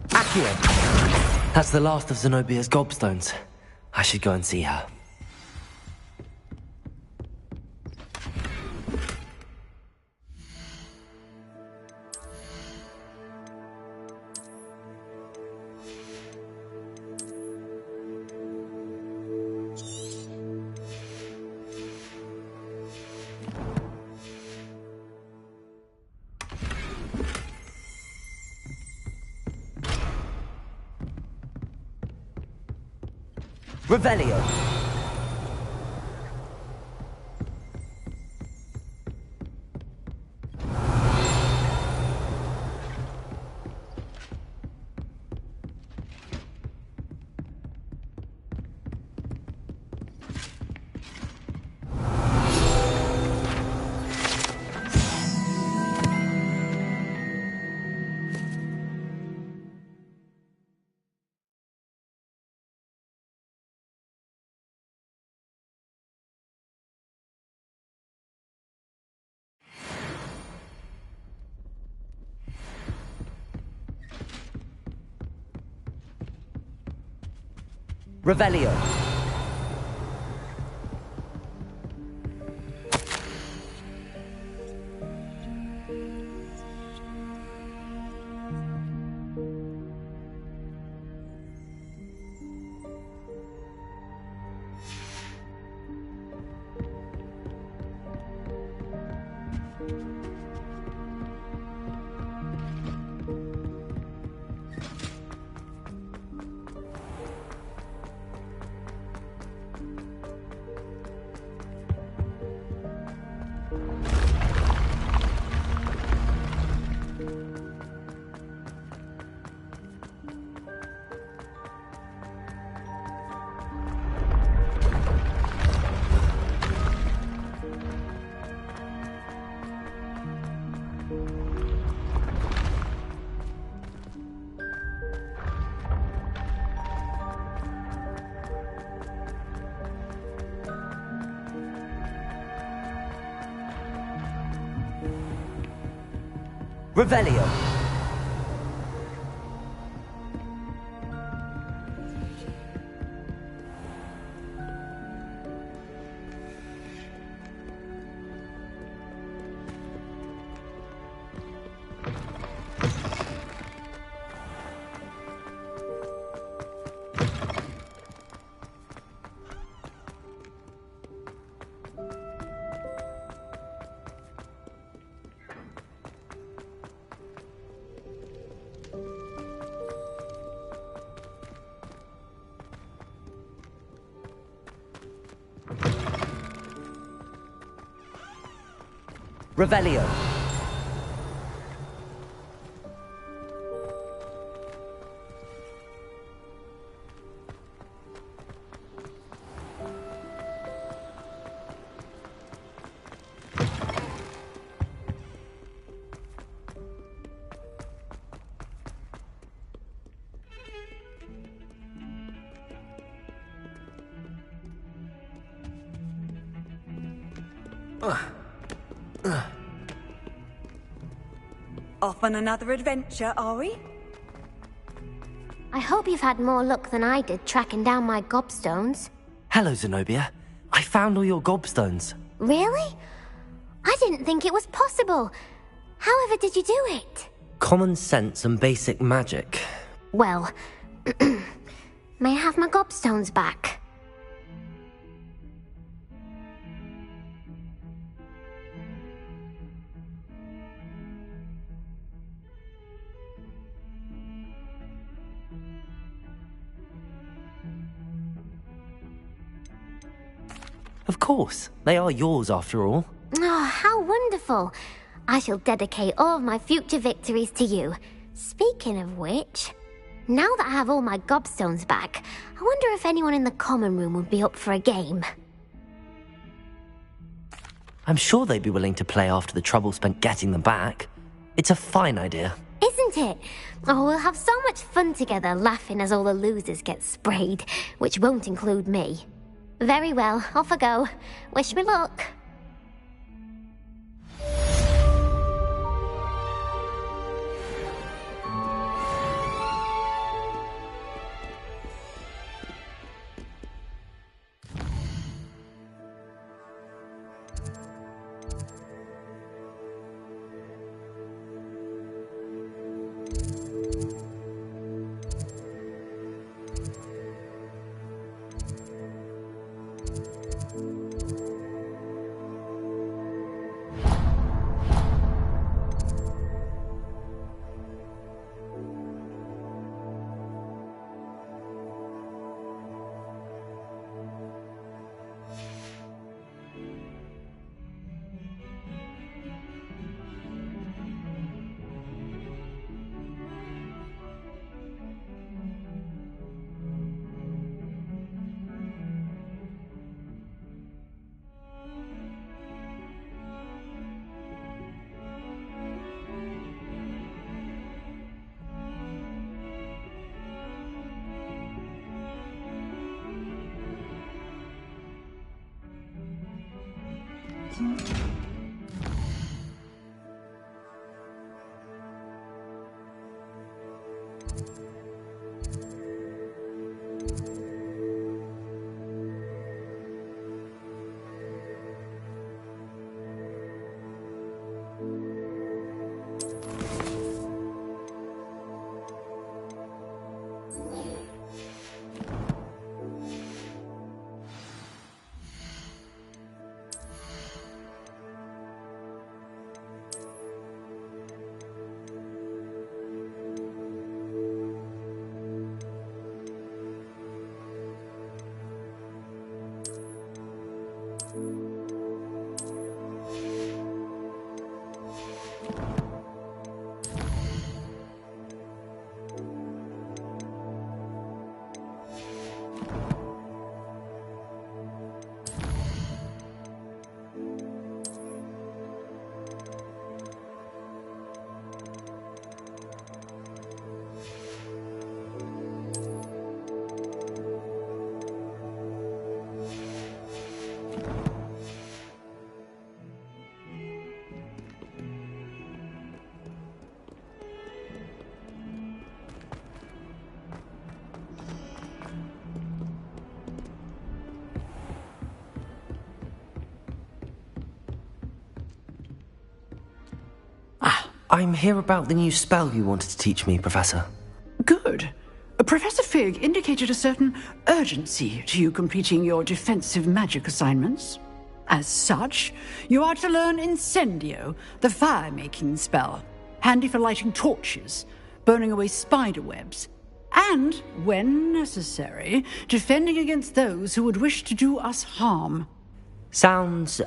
Accio. That's the last of Zenobia's gobstones. I should go and see her. Revelio. Revelio. Revelio. Revelio. Off on another adventure, are we? I hope you've had more luck than I did tracking down my gobstones. Hello, Zenobia. I found all your gobstones. Really? I didn't think it was possible. However did you do it? Common sense and basic magic. Well, may I have my gobstones back? Of course. They are yours after all. Oh, how wonderful. I shall dedicate all of my future victories to you. Speaking of which, now that I have all my gobstones back, I wonder if anyone in the common room would be up for a game. I'm sure they'd be willing to play after the trouble spent getting them back. It's a fine idea. Isn't it? Oh, we'll have so much fun together laughing as all the losers get sprayed, which won't include me. Very well, off I go. Wish me luck. I'm here about the new spell you wanted to teach me, Professor. Good. Professor Fig indicated a certain urgency to you completing your defensive magic assignments. As such, you are to learn Incendio, the fire-making spell, handy for lighting torches, burning away spider webs, and, when necessary, defending against those who would wish to do us harm. Sounds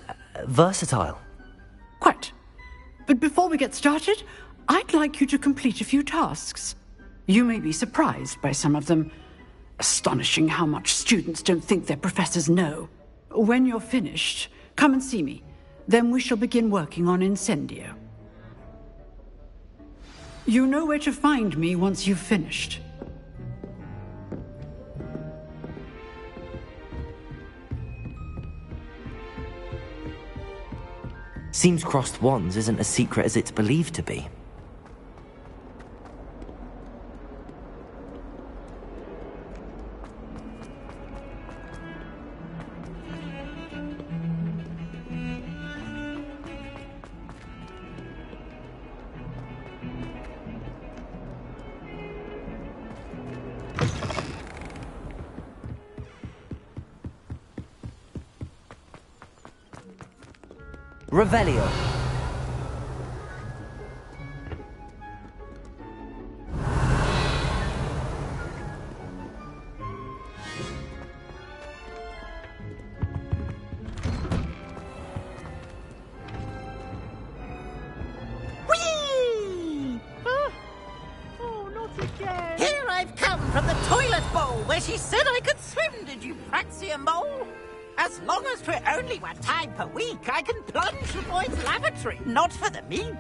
versatile. Quite. But before we get started, I'd like you to complete a few tasks. You may be surprised by some of them. Astonishing how much students don't think their professors know. When you're finished, come and see me. Then we shall begin working on Incendio. You know where to find me once you've finished. Seems crossed wands isn't as secret as it's believed to be. Revelio. bowl where she said I could swim, did you praxia mole? As long as 'twere only 1 time per week, I can plunge the boys' lavatory, not for the meek.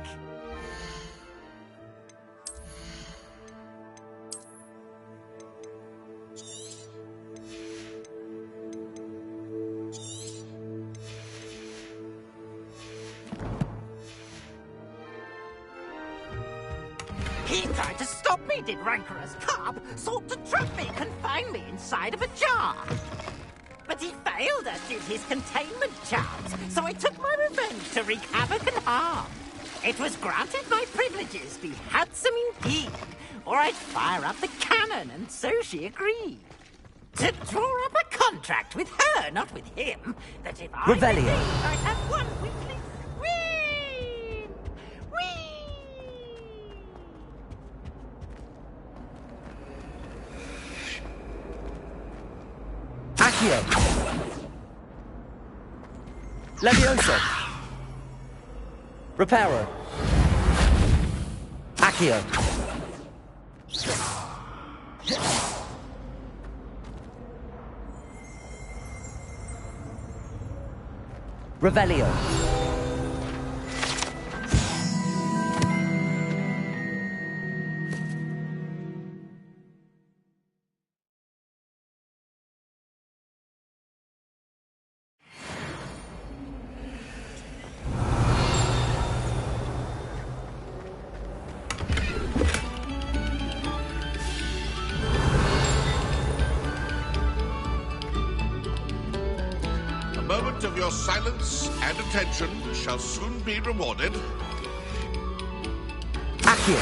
He tried to stop me, did rancorous carp, sought to trap me, confine me inside of a jar. But he failed us did his containment charms, so I took my revenge to wreak havoc and harm. It was granted my privileges be handsome indeed, or I'd fire up the cannon, and so she agreed. To draw up a contract with her, not with him, that if I Revelio. believed I'd have 1 weekly swim. Whee! Accio. Levioso. Reparo. Accio. Revelio. A moment of your silence and attention shall soon be rewarded. Accio.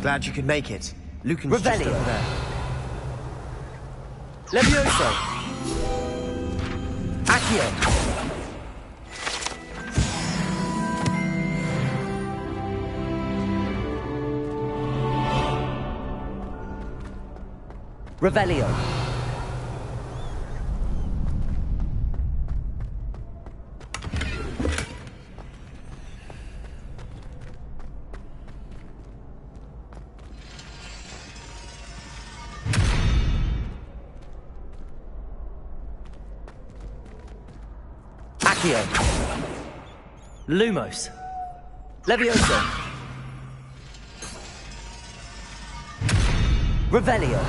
Glad you could make it. Lucan's just Revelio. over there. Levioso. Accio. Revelio. Accio. Lumos. Levioso. Revelio.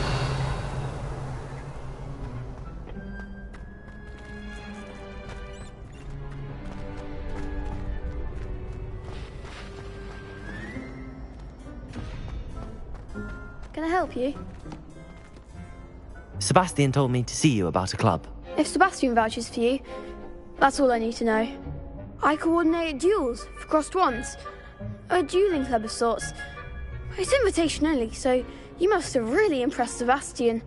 Can I help you? Sebastian told me to see you about a club. If Sebastian vouches for you, that's all I need to know. I coordinate duels for crossed wands. A dueling club of sorts. It's invitation only, so you must have really impressed Sebastian.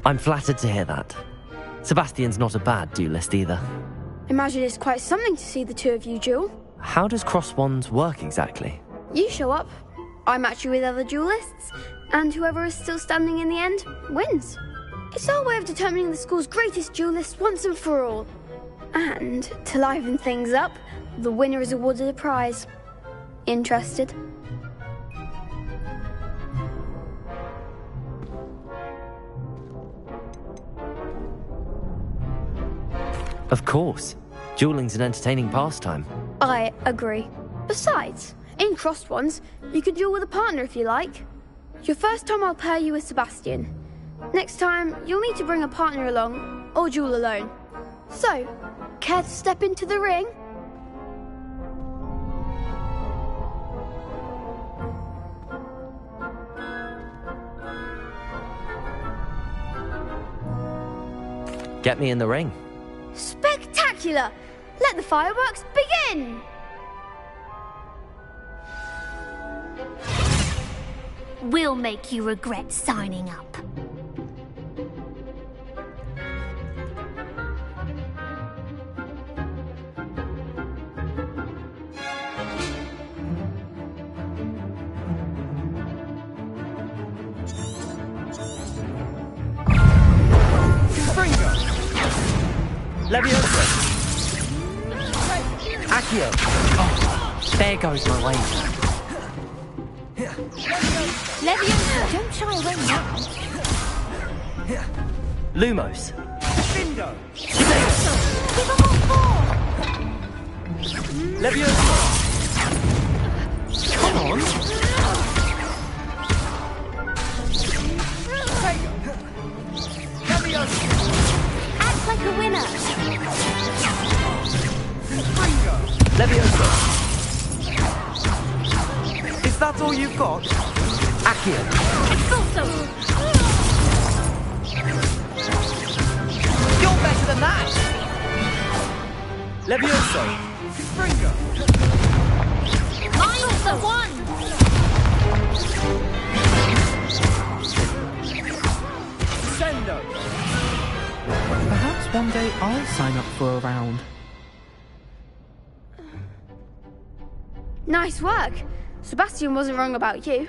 I'm flattered to hear that. Sebastian's not a bad duelist either. Imagine it's quite something to see the two of you duel. How does cross wands work exactly? You show up, I match you with other duelists, and whoever is still standing in the end wins. It's our way of determining the school's greatest duelist once and for all. And, to liven things up, the winner is awarded a prize. Interested? Of course. Dueling's an entertaining pastime. I agree. Besides, in crossed ones, you can duel with a partner if you like. Your first time I'll pair you with Sebastian. Next time, you'll need to bring a partner along, or duel alone. So, care to step into the ring? Get me in the ring. Spectacular! Let the fireworks begin! We'll make you regret signing up. Leviosa! Accio! Oh, there goes my wager. Leviosa, don't shy away now. Lumos! Bingo! Give them all four! Leviosa! Come on! Act like a winner! Leviosa! Is that all you've got? Accio! Expulso! You're better than that! Leviosa! Miles the one! Sendo! Perhaps one day I'll sign up for a round. Nice work. Sebastian wasn't wrong about you.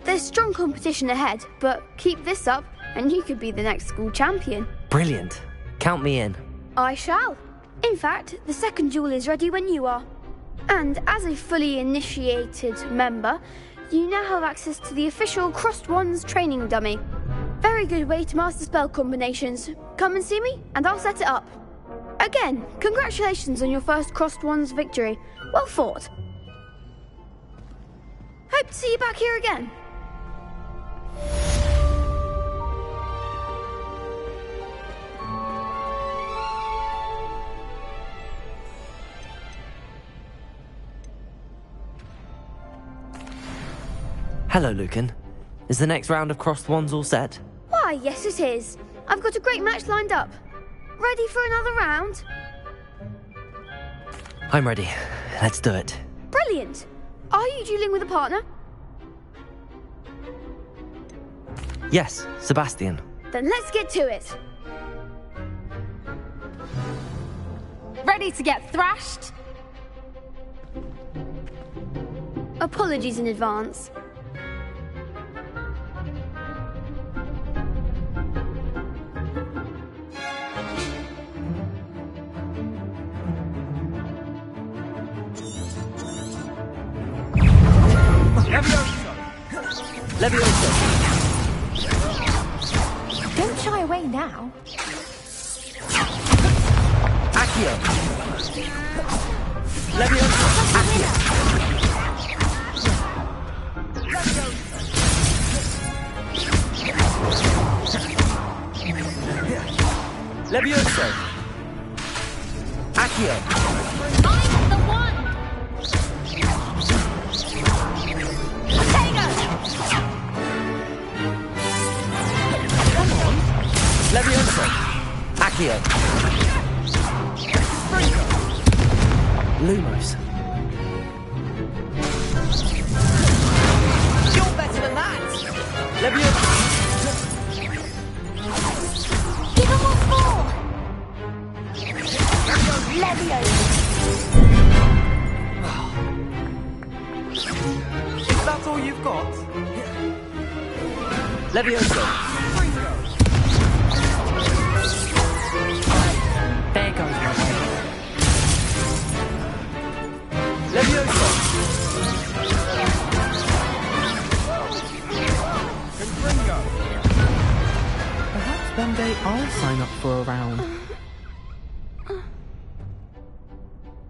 There's strong competition ahead, but keep this up and you could be the next school champion. Brilliant. Count me in. I shall. In fact, the second duel is ready when you are. And as a fully initiated member, you now have access to the official Crossed Wands training dummy. Very good way to master spell combinations. Come and see me, and I'll set it up. Again, congratulations on your first Crossed Wands victory. Well fought. Hope to see you back here again. Hello, Lucan. Is the next round of Crossed Wands all set? Why, yes it is. I've got a great match lined up. Ready for another round? I'm ready. Let's do it. Brilliant. Are you dueling with a partner? Yes, Sebastian. Then let's get to it. Ready to get thrashed? Apologies in advance. Leviosa! Don't shy away now. Accio! Leviosa! Accio! Leviosa! Accio! I'm the one! Leviosa! Accio! Lumos! You're better than that! Leviosa! Give them all four! Leviosa! Is that all you've got? Leviosa! There goes my wager. Leviosa! Perhaps one day I'll sign up for a round.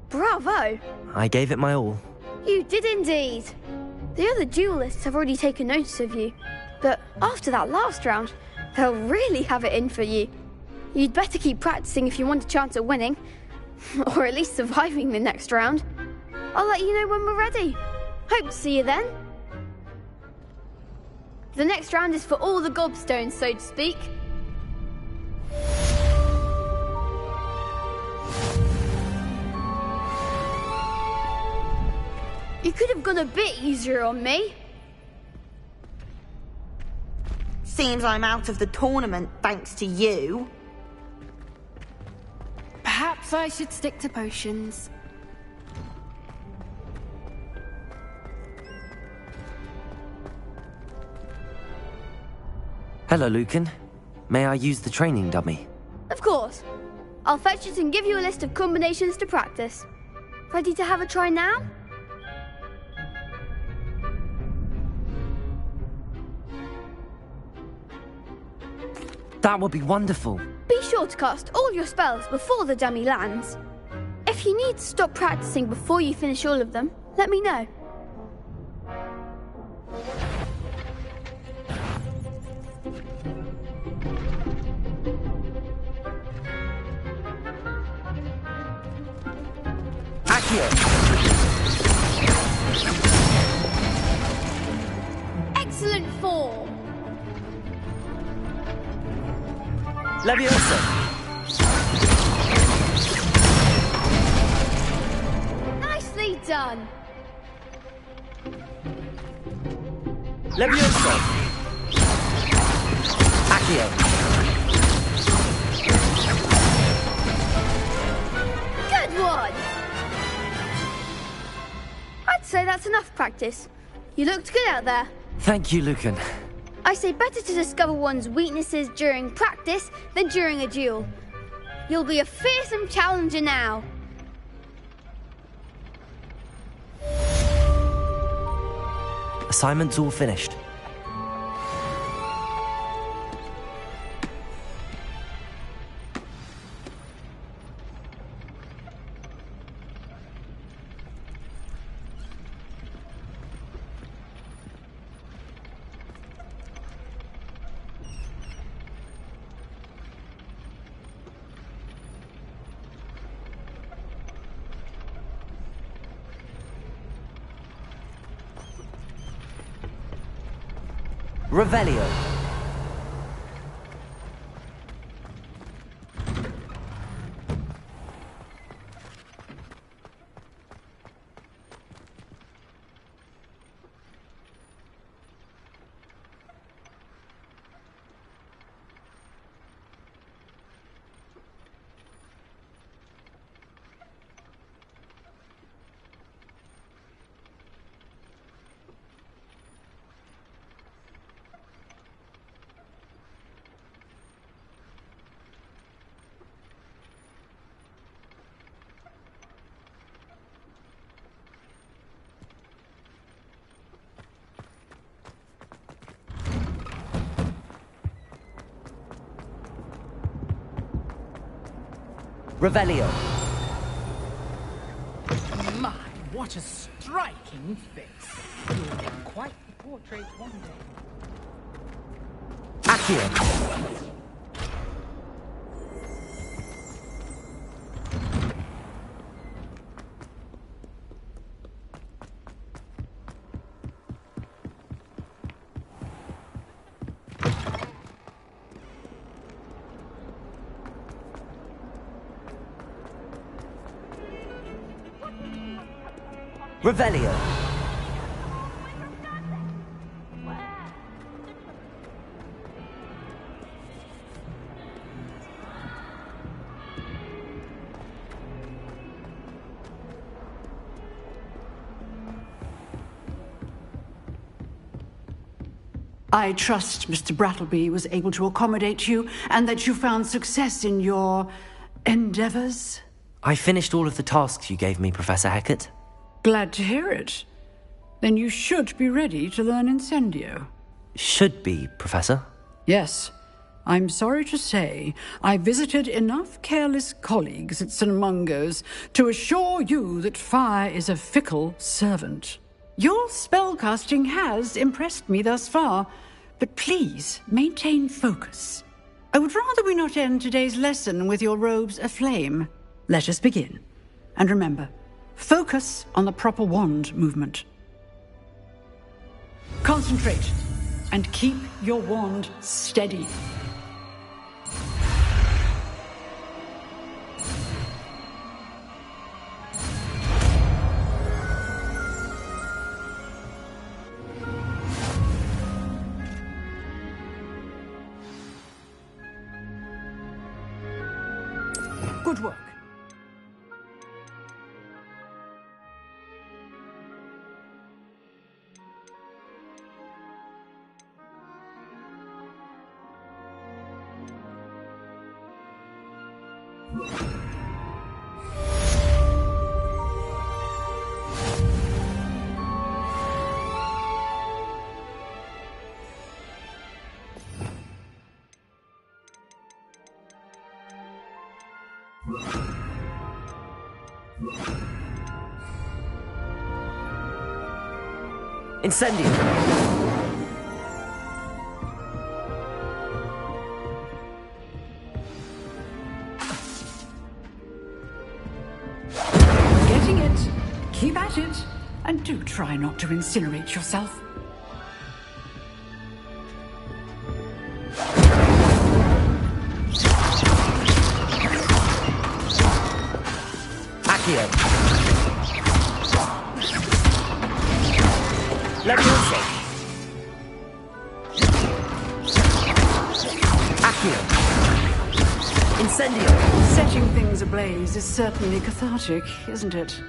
Bravo! I gave it my all. You did indeed. The other duelists have already taken notice of you, but after that last round, they'll really have it in for you. You'd better keep practicing if you want a chance at winning, or at least surviving the next round. I'll let you know when we're ready. Hope to see you then. The next round is for all the gobstones, so to speak. You could have gone a bit easier on me. Seems I'm out of the tournament thanks to you. Perhaps I should stick to potions. Hello, Lucan. May I use the training dummy? Of course. I'll fetch it and give you a list of combinations to practice. Ready to have a try now? That would be wonderful. Be sure to cast all your spells before the dummy lands. If you need to stop practicing before you finish all of them, let me know. Excellent form. Leviosa. Nicely done. Leviosa. Accio. Good one. I'd say that's enough practice. You looked good out there. Thank you, Lucan. I say better to discover one's weaknesses during practice than during a duel. You'll be a fearsome challenger now. Assignment's all finished. Revelio. Revelio. My, what a striking face. You'll be quite the portrait one day. Accio. Revelio. I trust Mr. Brattleby was able to accommodate you and that you found success in your endeavors. I finished all of the tasks you gave me, Professor Hecat. Glad to hear it. Then you should be ready to learn Incendio. Should be, Professor. Yes. I'm sorry to say I visited enough careless colleagues at St. Mungo's to assure you that fire is a fickle servant. Your spellcasting has impressed me thus far, but please maintain focus. I would rather we not end today's lesson with your robes aflame. Let us begin. And remember, focus on the proper wand movement. Concentrate and keep your wand steady. Good work. Incendio! Getting it. Keep at it. And do try not to incinerate yourself. Accio! Leviosa! Accio! Incendio! Setting things ablaze is certainly cathartic, isn't it?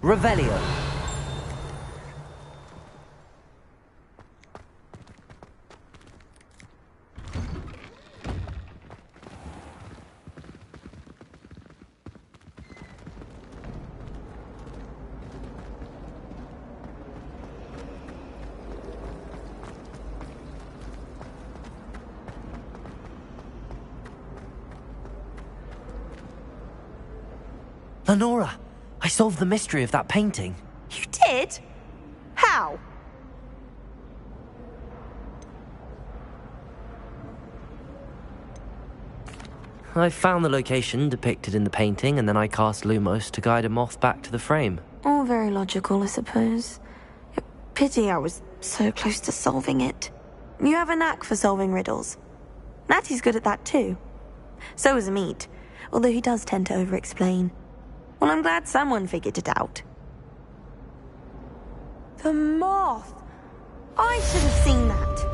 Revelio. Lenora, I solved the mystery of that painting. You did? How? I found the location depicted in the painting, and then I cast Lumos to guide a moth back to the frame. All very logical, I suppose. Pity I was so close to solving it. You have a knack for solving riddles. Natty's good at that too. So is Amit, although he does tend to over-explain. Well, I'm glad someone figured it out. The moth! I should have seen that.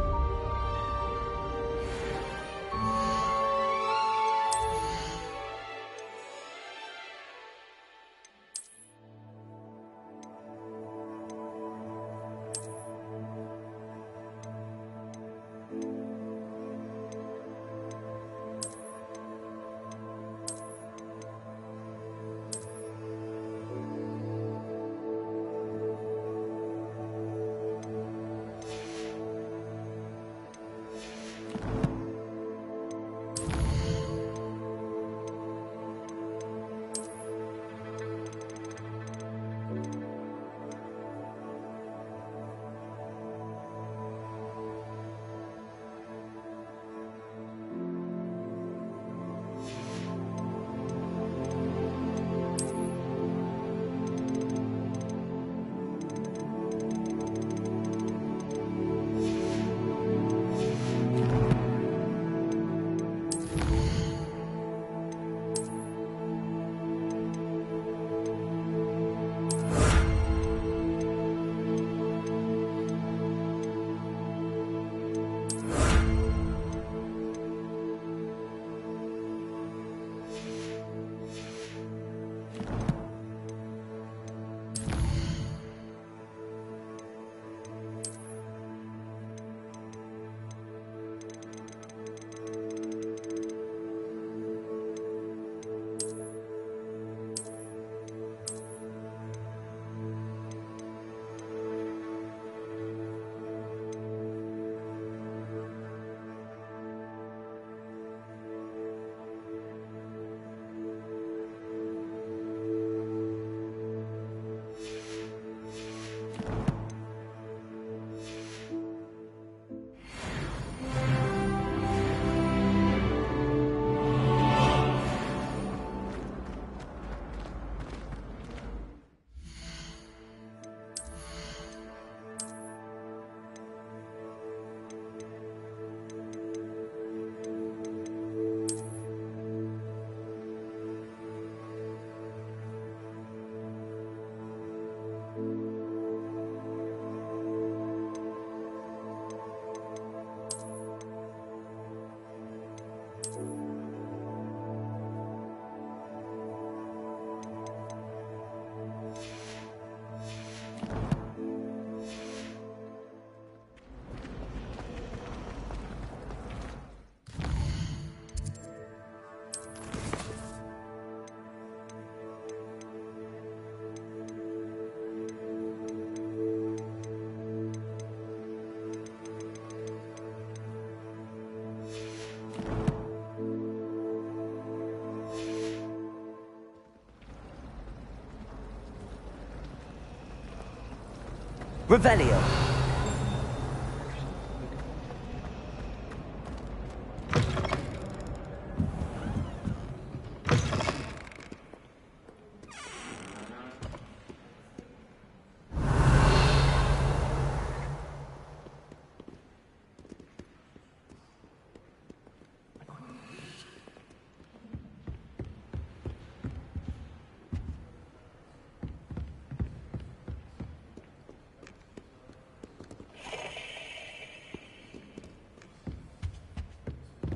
Revelio.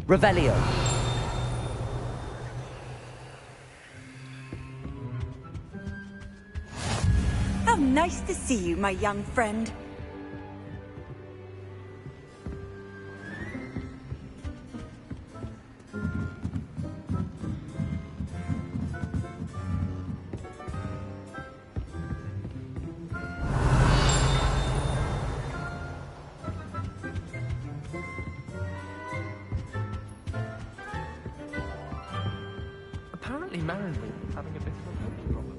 Revelio. How nice to see you, my young friend. Apparently Marilyn is having a bit of a memory problem.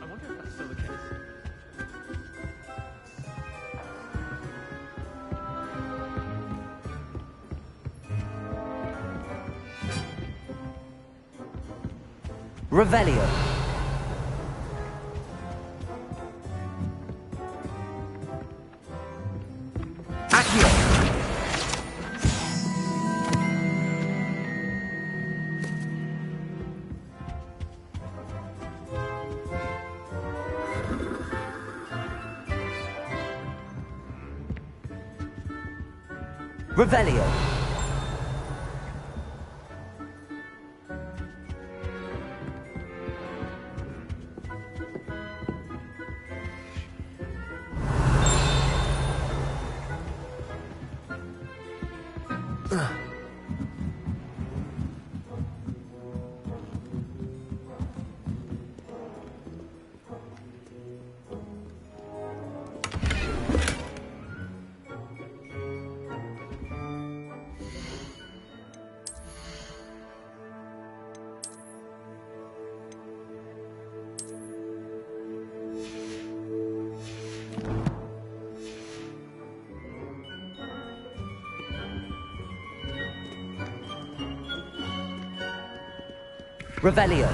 I wonder if that's still the case. Revelio. Accio. Revelio. Revelio.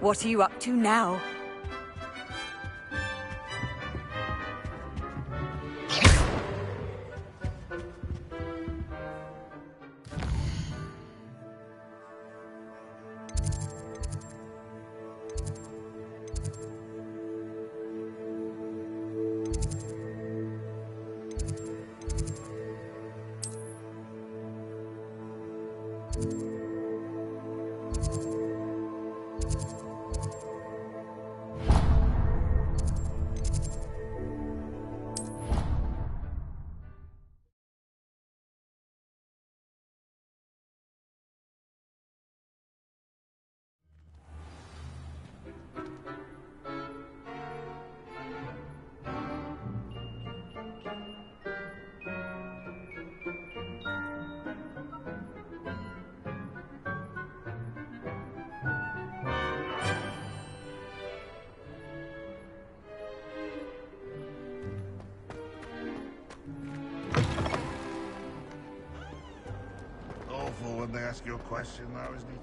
What are you up to now? Awful when they ask you a question, though, isn't it?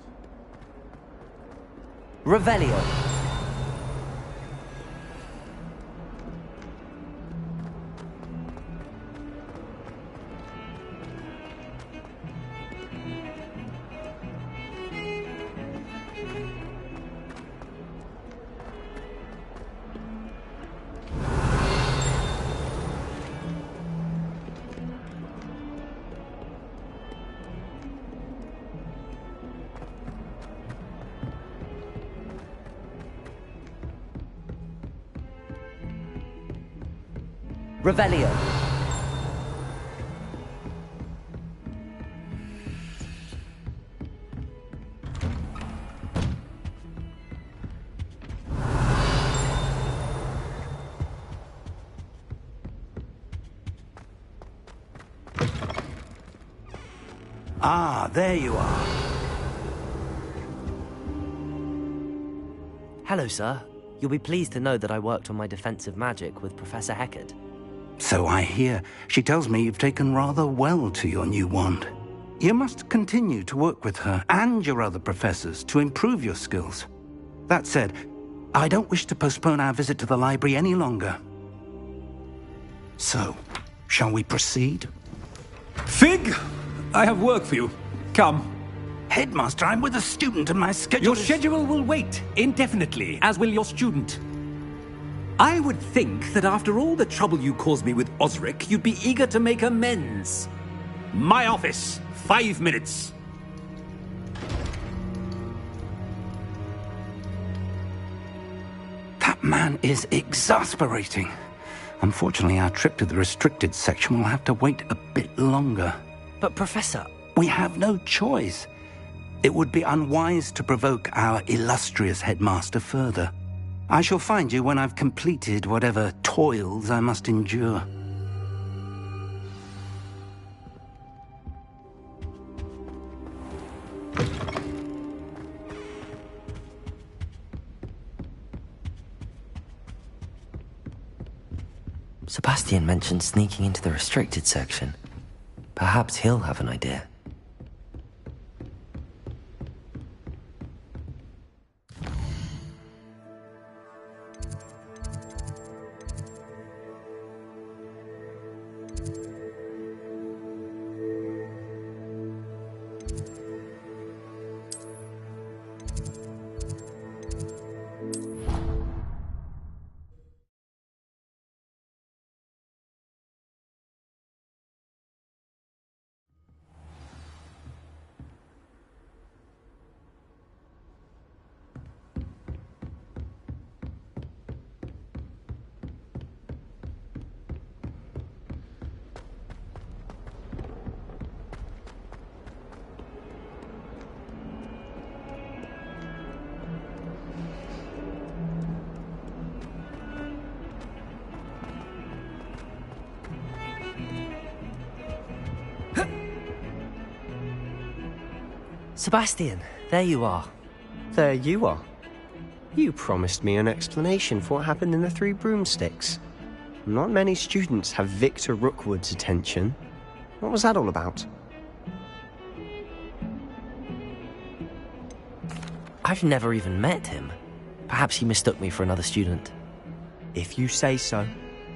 Revelio. Revelio. Ah, there you are. Hello, sir. You'll be pleased to know that I worked on my defensive magic with Professor Heckard. So I hear. She tells me you've taken rather well to your new wand. You must continue to work with her and your other professors to improve your skills. That said, I don't wish to postpone our visit to the library any longer. So, shall we proceed? Fig! I have work for you. Come. Headmaster, I'm with a student and my schedule Your schedule will wait indefinitely, as will your student. I would think that after all the trouble you caused me with Osric, you'd be eager to make amends. My office, 5 minutes. That man is exasperating. Unfortunately, our trip to the restricted section will have to wait a bit longer. But, Professor... We have no choice. It would be unwise to provoke our illustrious headmaster further. I shall find you when I've completed whatever toils I must endure. Sebastian mentioned sneaking into the restricted section. Perhaps he'll have an idea. Sebastian, there you are. There you are. You promised me an explanation for what happened in the Three Broomsticks. Not many students have Victor Rookwood's attention. What was that all about? I've never even met him. Perhaps he mistook me for another student. If you say so.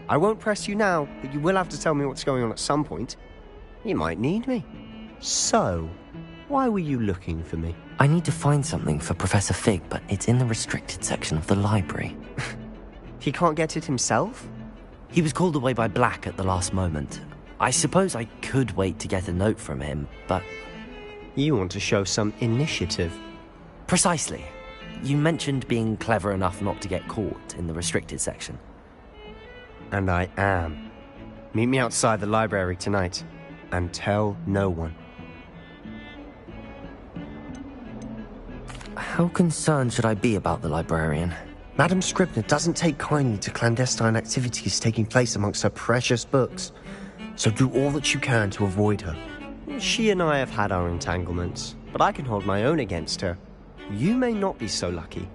I won't press you now, but you will have to tell me what's going on at some point. You might need me. So, why were you looking for me? I need to find something for Professor Fig, but it's in the restricted section of the library. He can't get it himself? He was called away by Black at the last moment. I suppose I could wait to get a note from him, but... You want to show some initiative. Precisely. You mentioned being clever enough not to get caught in the restricted section. And I am. Meet me outside the library tonight, and tell no one. How concerned should I be about the librarian? Madam Scribner doesn't take kindly to clandestine activities taking place amongst her precious books, so do all that you can to avoid her. She and I have had our entanglements, but I can hold my own against her. You may not be so lucky.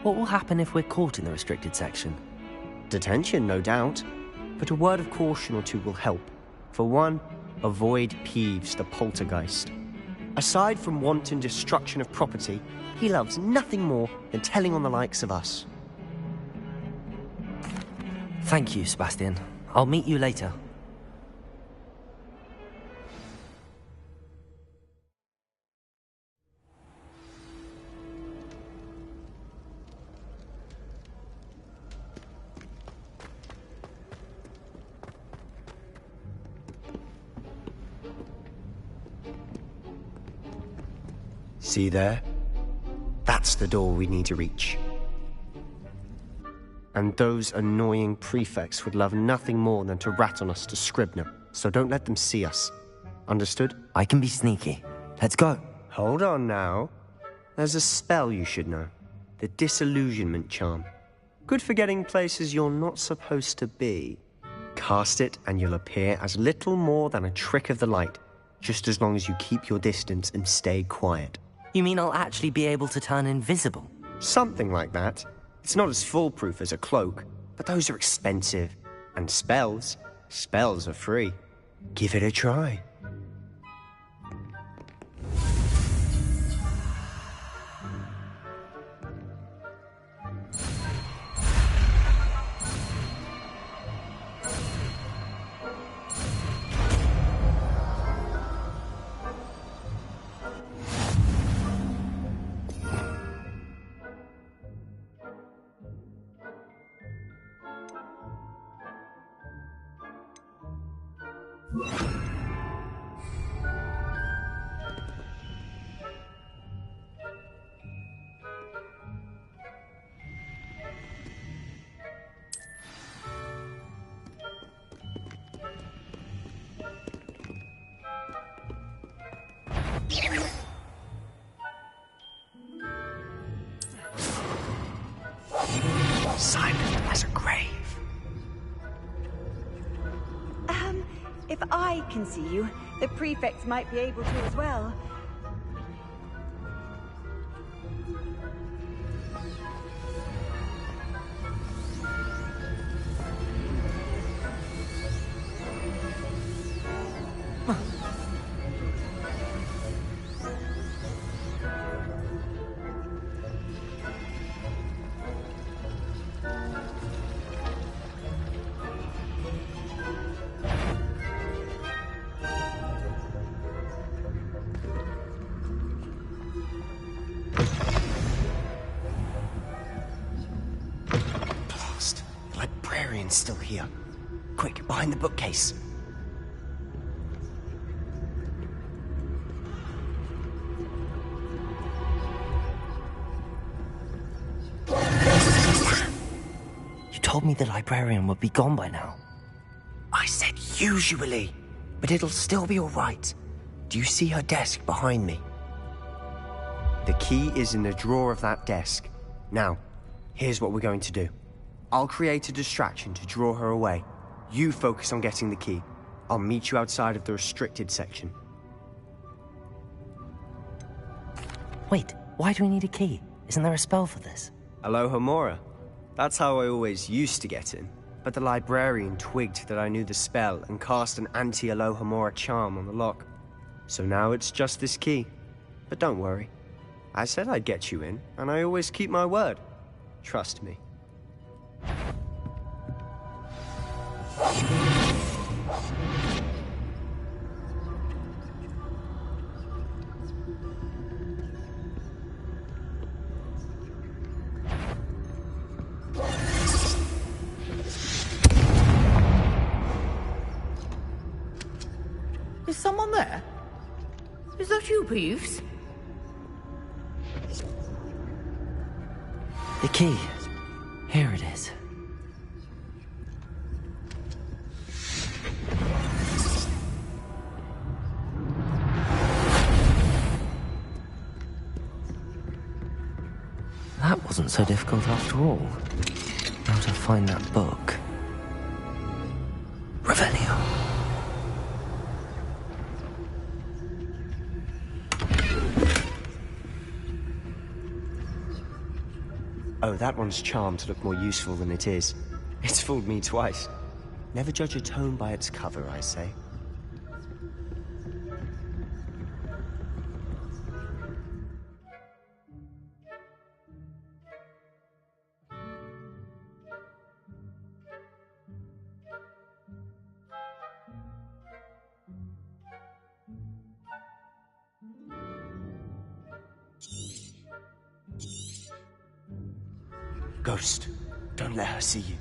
What will happen if we're caught in the restricted section? Detention, no doubt. But a word of caution or two will help. For one, avoid Peeves, the poltergeist. Aside from wanton destruction of property, he loves nothing more than telling on the likes of us. Thank you, Sebastian. I'll meet you later. See there? That's the door we need to reach. And those annoying prefects would love nothing more than to rat on us to Scribner, so don't let them see us. Understood? I can be sneaky. Let's go. Hold on now. There's a spell you should know. The Disillusionment Charm. Good for getting places you're not supposed to be. Cast it and you'll appear as little more than a trick of the light, just as long as you keep your distance and stay quiet. You mean I'll actually be able to turn invisible? Something like that. It's not as foolproof as a cloak, but those are expensive. And spells are free. Give it a try. Silent as a grave. If I can see you, the prefects might be able to as well. Still here. Quick, behind the bookcase. You told me the librarian would be gone by now. I said usually, but it'll still be all right. Do you see her desk behind me? The key is in the drawer of that desk. Now, here's what we're going to do. I'll create a distraction to draw her away. You focus on getting the key. I'll meet you outside of the restricted section. Wait, why do we need a key? Isn't there a spell for this? Alohomora. That's how I always used to get in. But the librarian twigged that I knew the spell and cast an anti-Alohomora charm on the lock. So now it's just this key. But don't worry. I said I'd get you in, and I always keep my word. Trust me. Is someone there? Is that you, Peeves? The key. Here it is. That wasn't so difficult after all. Now to find that book. Revelio. Oh, that one's charmed to look more useful than it is. It's fooled me twice. Never judge a tome by its cover, I say. Ghost, don't let her see you.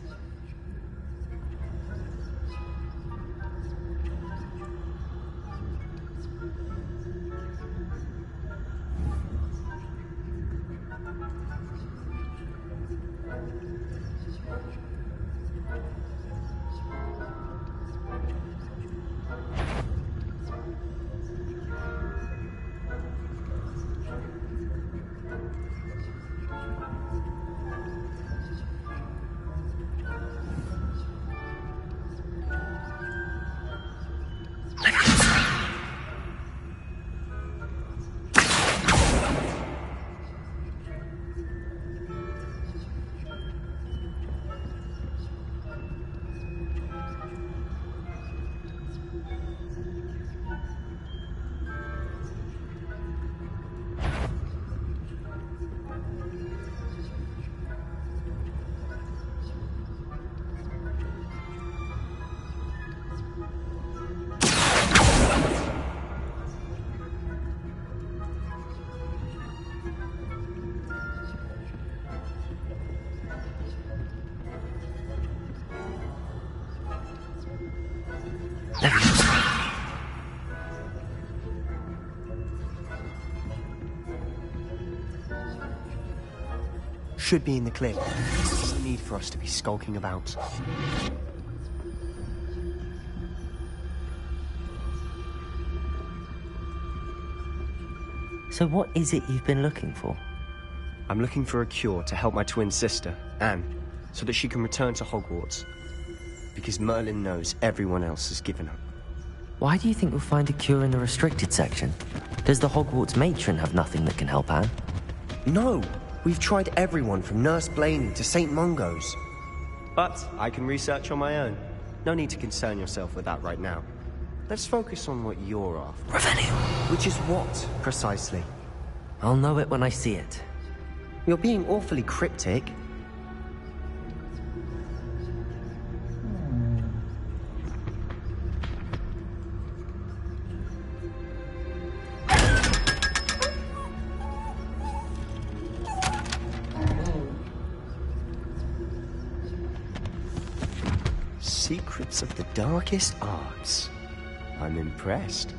Should be in the clear. There's no need for us to be skulking about. So what is it you've been looking for? I'm looking for a cure to help my twin sister, Anne, so that she can return to Hogwarts. Because Merlin knows everyone else has given up. Why do you think we'll find a cure in the restricted section? Does the Hogwarts matron have nothing that can help Anne? No! We've tried everyone from Nurse Blaney to St. Mungo's. But I can research on my own. No need to concern yourself with that right now. Let's focus on what you're after. Revenue. Which is what, precisely? I'll know it when I see it. You're being awfully cryptic. Secrets of the darkest arts. I'm impressed.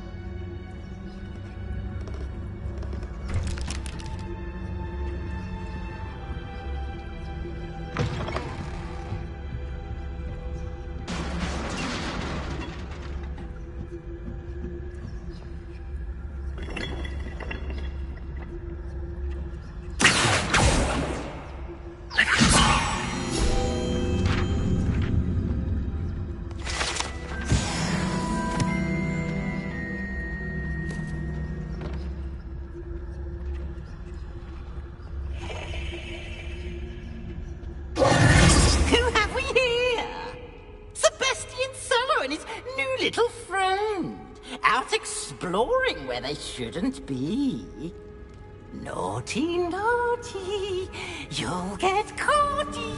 Exploring where they shouldn't be. Naughty, naughty, you'll get caughty.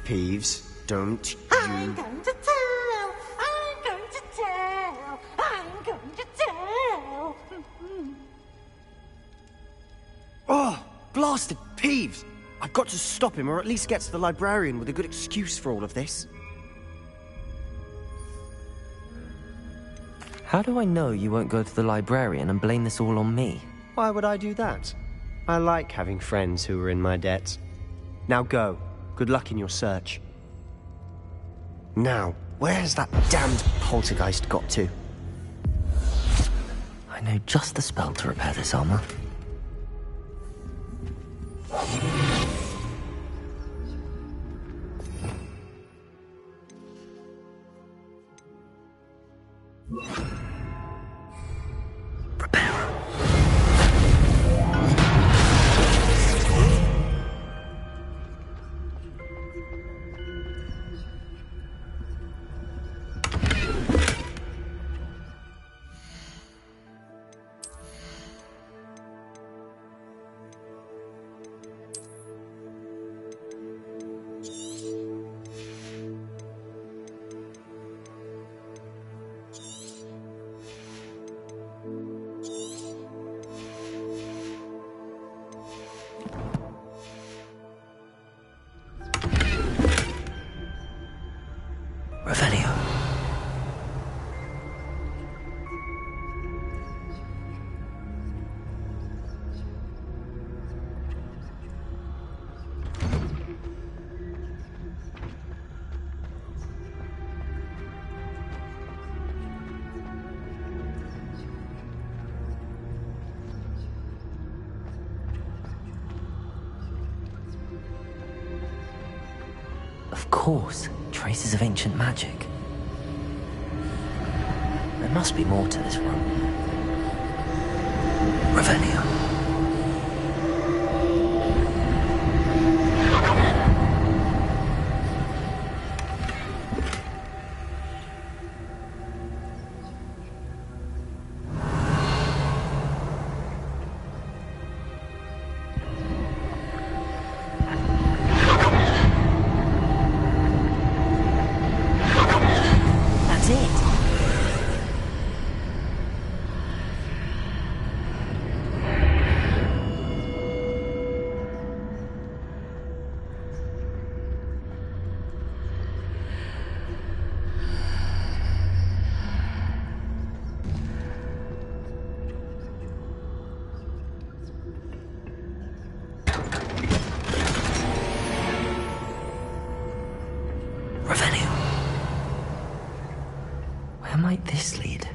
Peeves, don't you... I'm going to tell, I'm going to tell, I'm going to tell. Oh, blasted Peeves! I've got to stop him, or at least get to the librarian with a good excuse for all of this. How do I know you won't go to the librarian and blame this all on me? Why would I do that? I like having friends who are in my debt. Now go. Good luck in your search. Now, where's that damned poltergeist got to? I know just the spell to repair this armor. Of course, traces of ancient magic. There must be more to this room. Revelio. Where might this lead?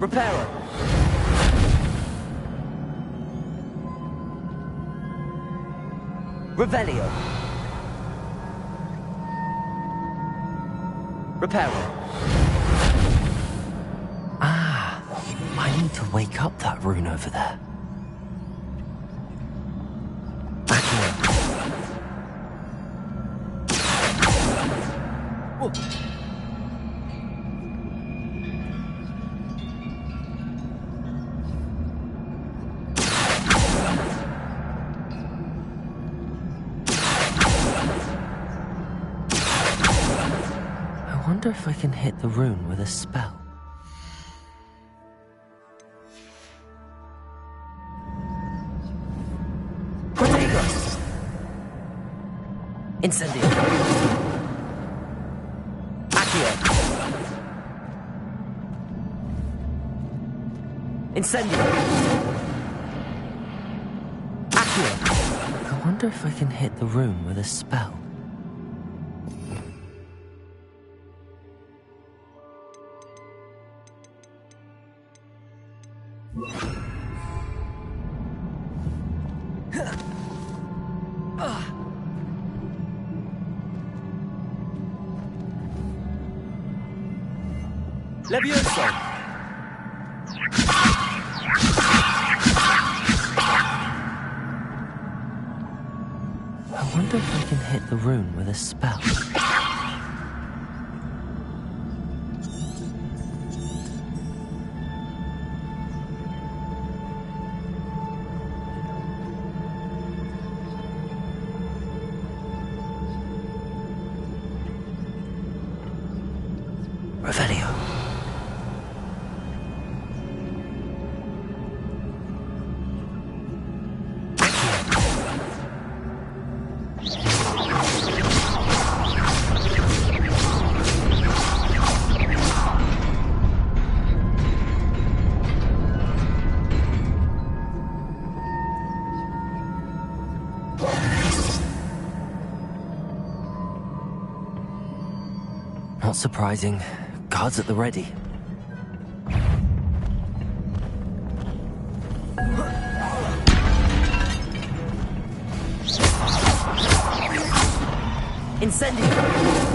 Repairer! Revelio! Repairer! Ah, I need to wake up that rune over there. I wonder if I can hit the rune with a spell. Protego! Incendio! Accio! Incendio! Accio! I wonder if I can hit the rune with a spell. Levioso! I wonder if I can hit the rune with a spell. Revelio. Not surprising. Guards at the ready. Incendio!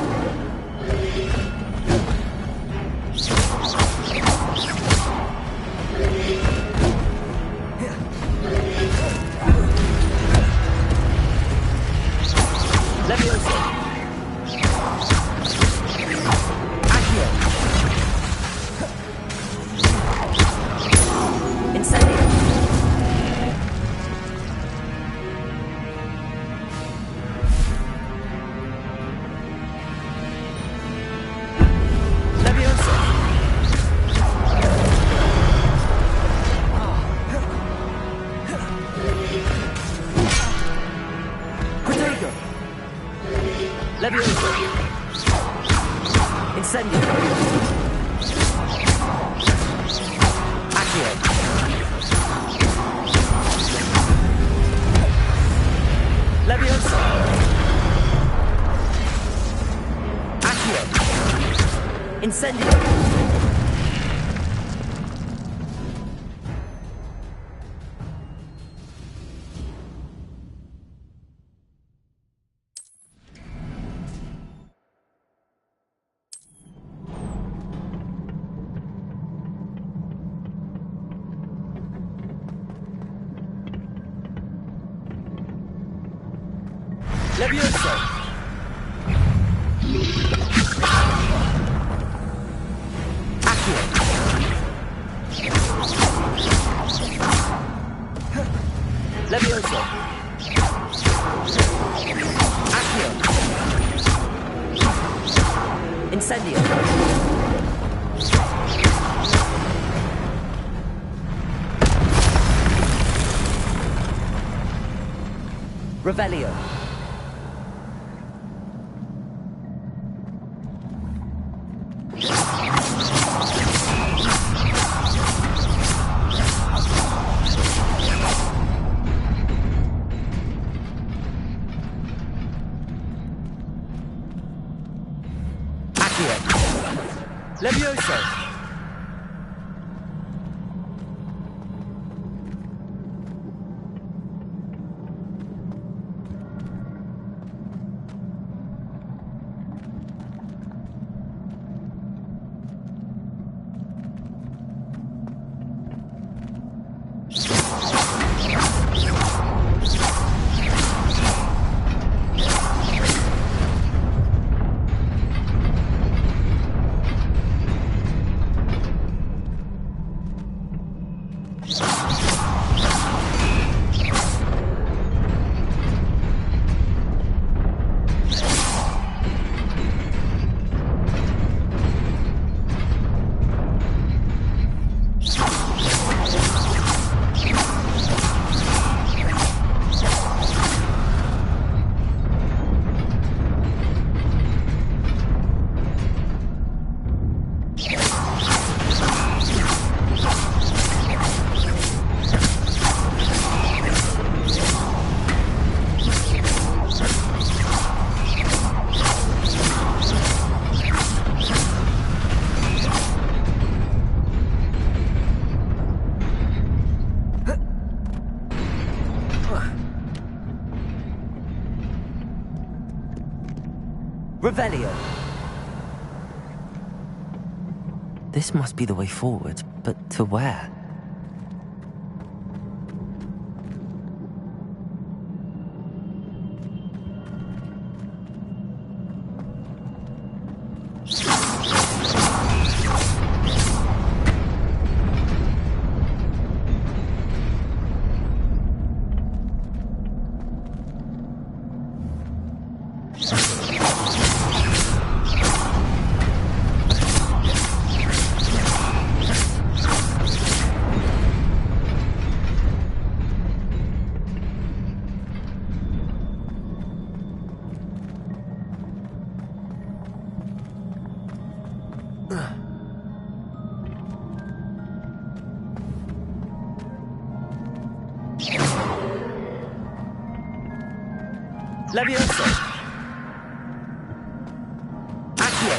Incendio! Levioso! Accio! Levioso! Accio! Incendio! Revelio! Levioso! Revelio! This must be the way forward, but to where? Levioso! Accio!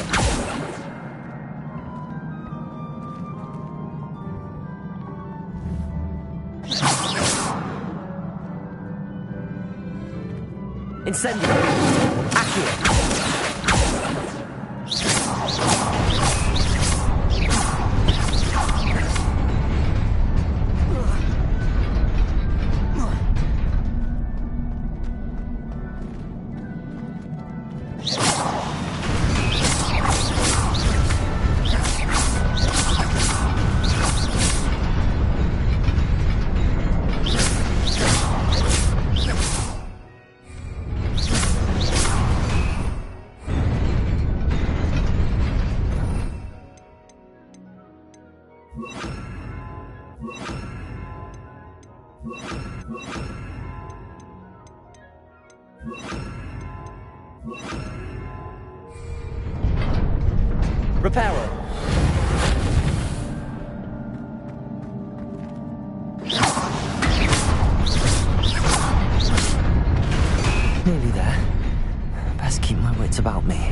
Incendio! Accio! Reparo! Nearly there. Best keep my wits about me.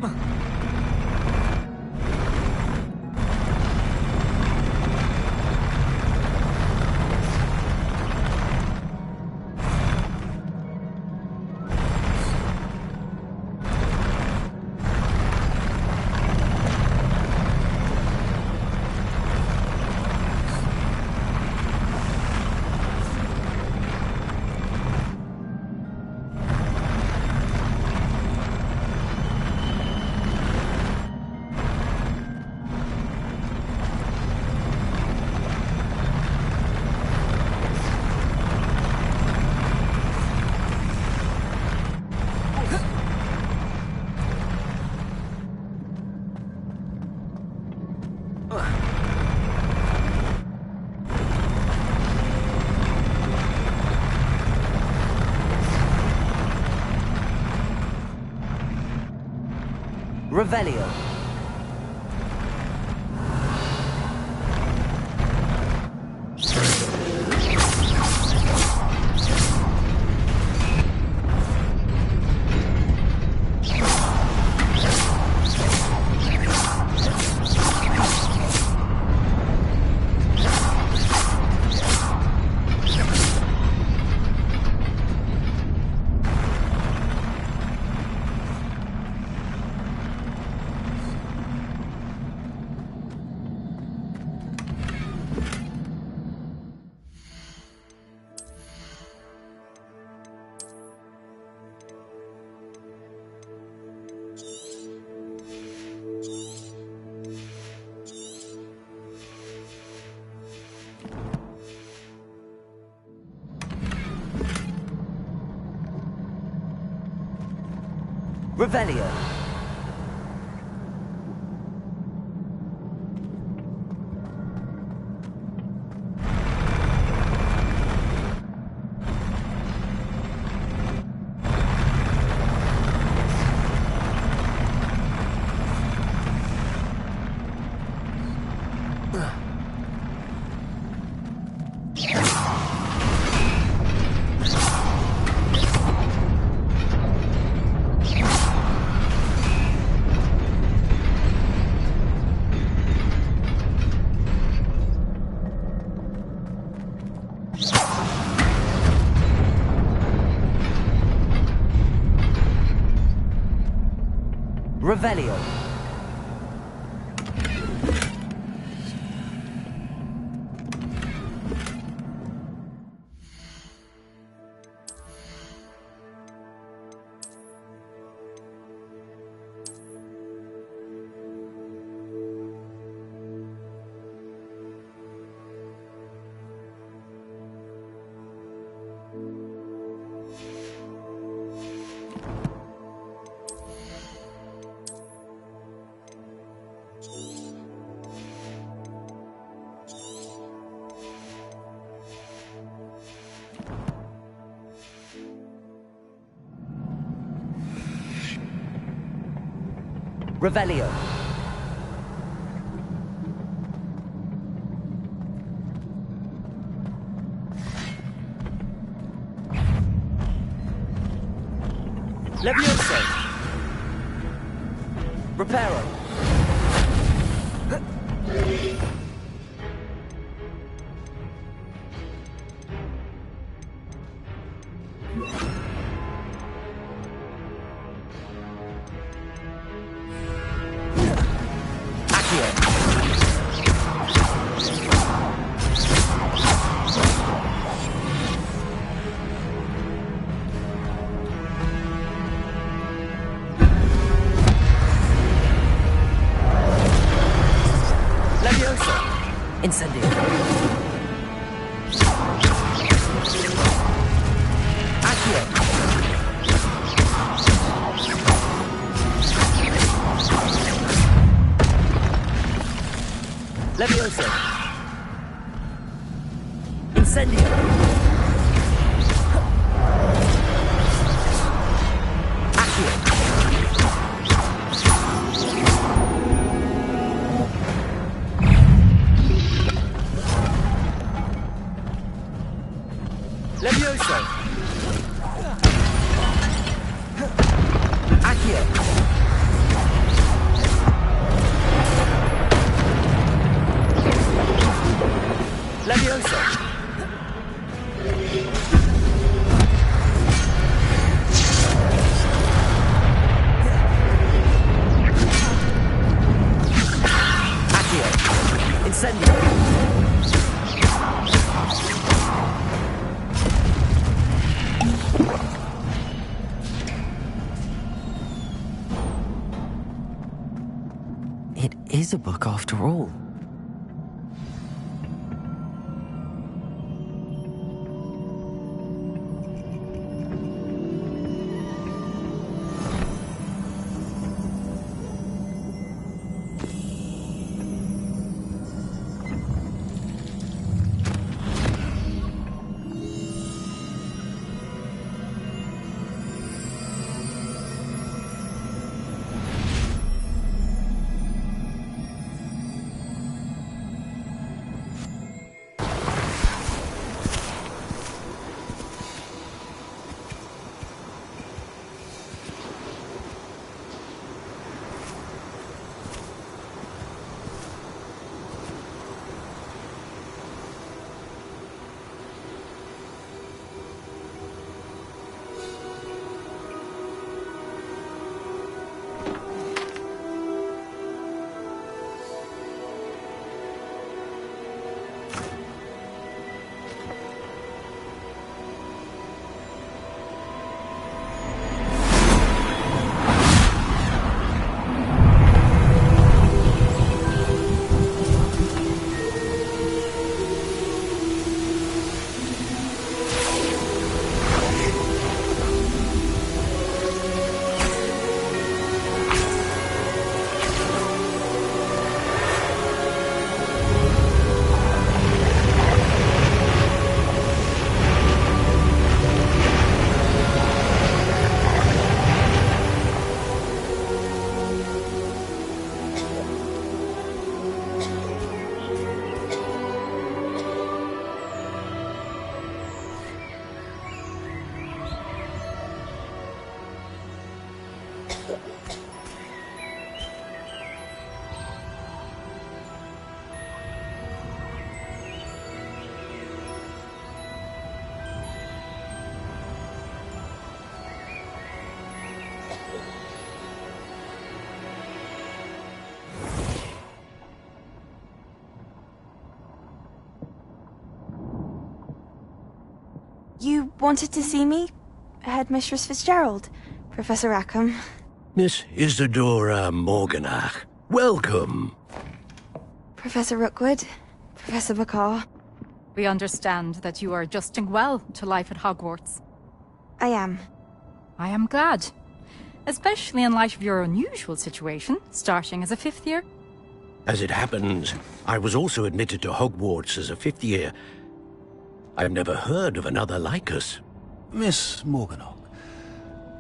Revelio. Revelio. Revelio. Revelio. Levioso. Reparo. Incendio. Accio. Levioso. Incendio. Accio. Levioso. Accio. is a book after all. You wanted to see me? Headmistress Fitzgerald, Professor Rackham. Miss Isadora Morganach, welcome. Professor Rookwood, Professor Bakar. We understand that you are adjusting well to life at Hogwarts. I am. I am glad. Especially in light of your unusual situation, starting as a 5th year. As it happens, I was also admitted to Hogwarts as a 5th year. I've never heard of another like us. Miss Morganach,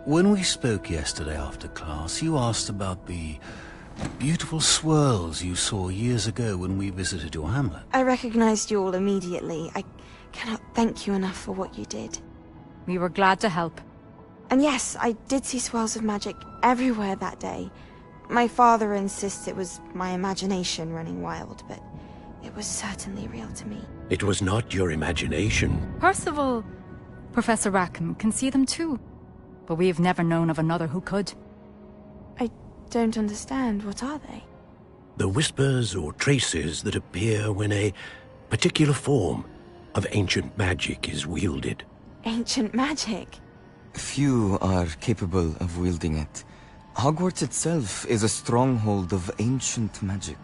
when we spoke yesterday after class, you asked about the beautiful swirls you saw years ago when we visited your hamlet. I recognized you all immediately. I cannot thank you enough for what you did. We were glad to help. And yes, I did see swirls of magic everywhere that day. My father insists it was my imagination running wild, but it was certainly real to me. It was not your imagination. Percival, Professor Rackham can see them too. But we have never known of another who could. I don't understand. What are they? The whispers or traces that appear when a particular form of ancient magic is wielded. Ancient magic? Few are capable of wielding it. Hogwarts itself is a stronghold of ancient magic.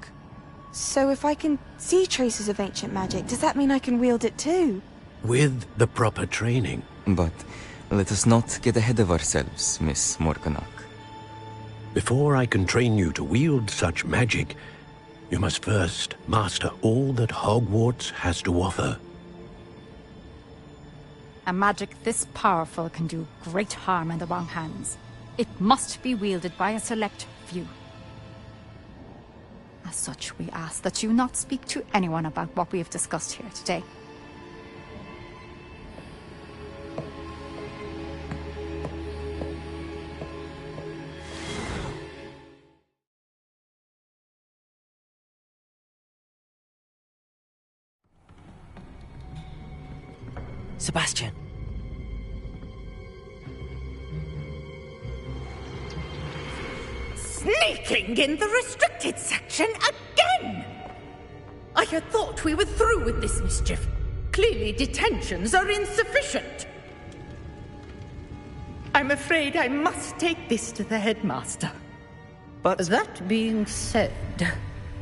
So if I can see traces of ancient magic, does that mean I can wield it too? With the proper training. But let us not get ahead of ourselves, Miss Morganach. Before I can train you to wield such magic, you must first master all that Hogwarts has to offer. A magic this powerful can do great harm in the wrong hands. It must be wielded by a select few. As such, we ask that you not speak to anyone about what we have discussed here today. Sebastian. Sneaking in the restricted section again! I had thought we were through with this mischief. Clearly detentions are insufficient. I'm afraid I must take this to the headmaster. But that being said,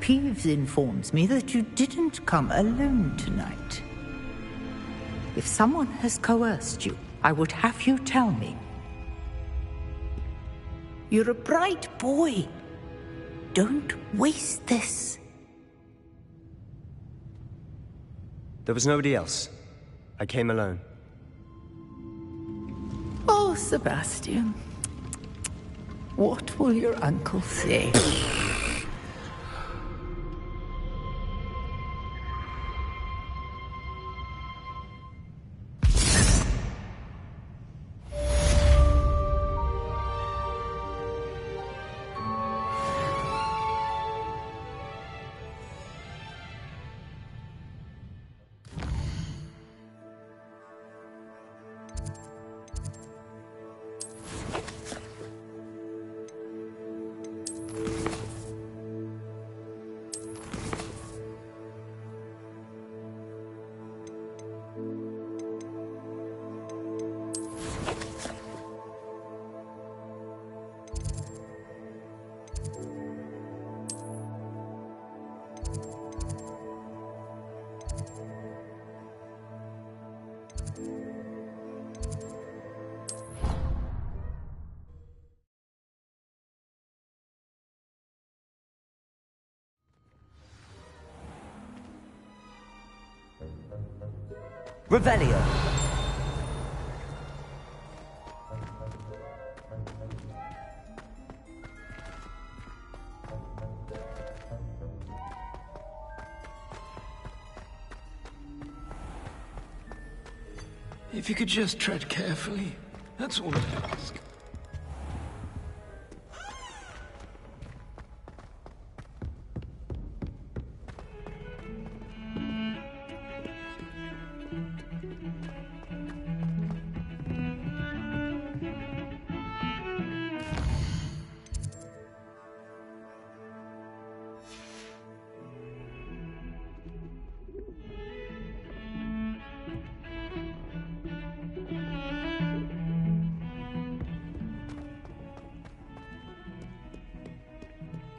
Peeves informs me that you didn't come alone tonight. If someone has coerced you, I would have you tell me. You're a bright boy. Don't waste this. There was nobody else. I came alone. Oh, Sebastian. What will your uncle say? Revelio. If you could just tread carefully, that's all I ask.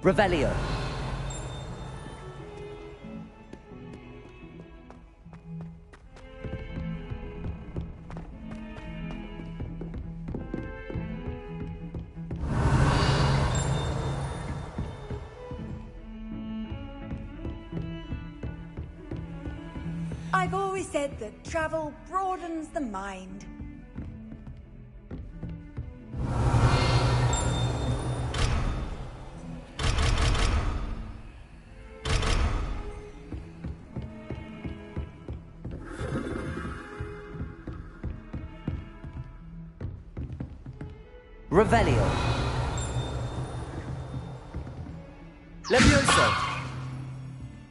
Revelio. I've always said that travel broadens the mind. Revelio. Levioso.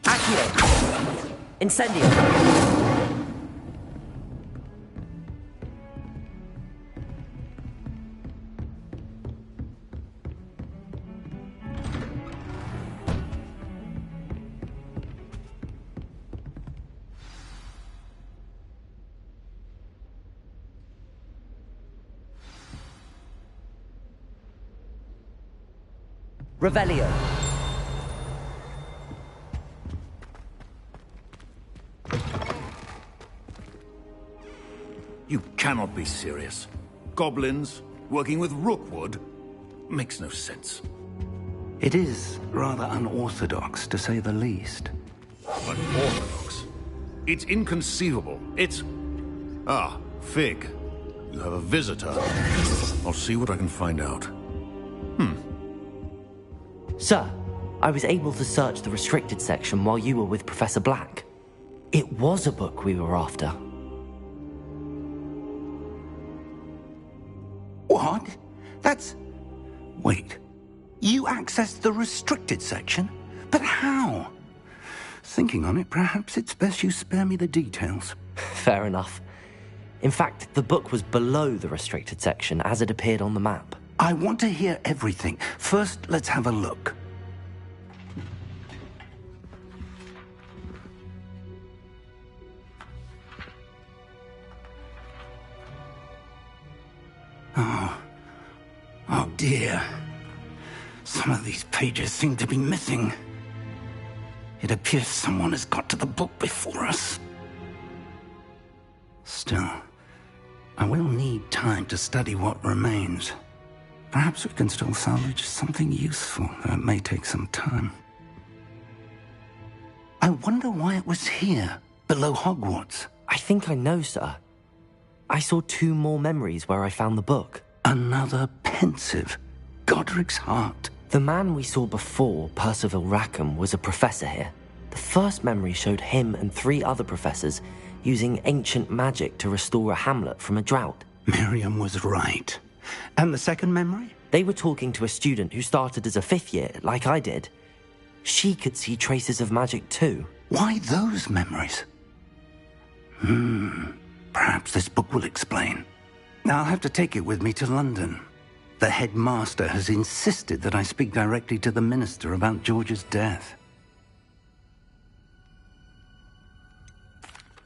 Accio. Incendio. Revelio. You cannot be serious. Goblins working with Rookwood makes no sense. It is rather unorthodox, to say the least. Unorthodox? It's inconceivable. It's... Ah, Fig. You have a visitor. I'll see what I can find out. Sir, I was able to search the restricted section while you were with Professor Black. It was a book we were after. What? That's... Wait. You accessed the restricted section? But how? Thinking on it, perhaps it's best you spare me the details. Fair enough. In fact, the book was below the restricted section as it appeared on the map. I want to hear everything. First, let's have a look. Oh dear. Some of these pages seem to be missing. It appears someone has got to the book before us. Still, I will need time to study what remains. Perhaps we can still salvage something useful, though it may take some time. I wonder why it was here, below Hogwarts. I think I know, sir. I saw 2 more memories where I found the book. Another pensive. Godric's heart. The man we saw before, Percival Rackham, was a professor here. The first memory showed him and 3 other professors using ancient magic to restore a hamlet from a drought. Miriam was right. And the second memory? They were talking to a student who started as a 5th year, like I did. She could see traces of magic too. Why those memories? Perhaps this book will explain. I'll have to take it with me to London. The headmaster has insisted that I speak directly to the minister about George's death.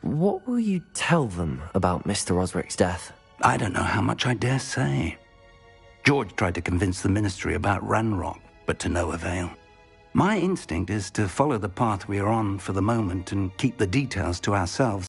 What will you tell them about Mr. Osric's death? I don't know how much I dare say. George tried to convince the ministry about Ranrock, but to no avail. My instinct is to follow the path we are on for the moment and keep the details to ourselves.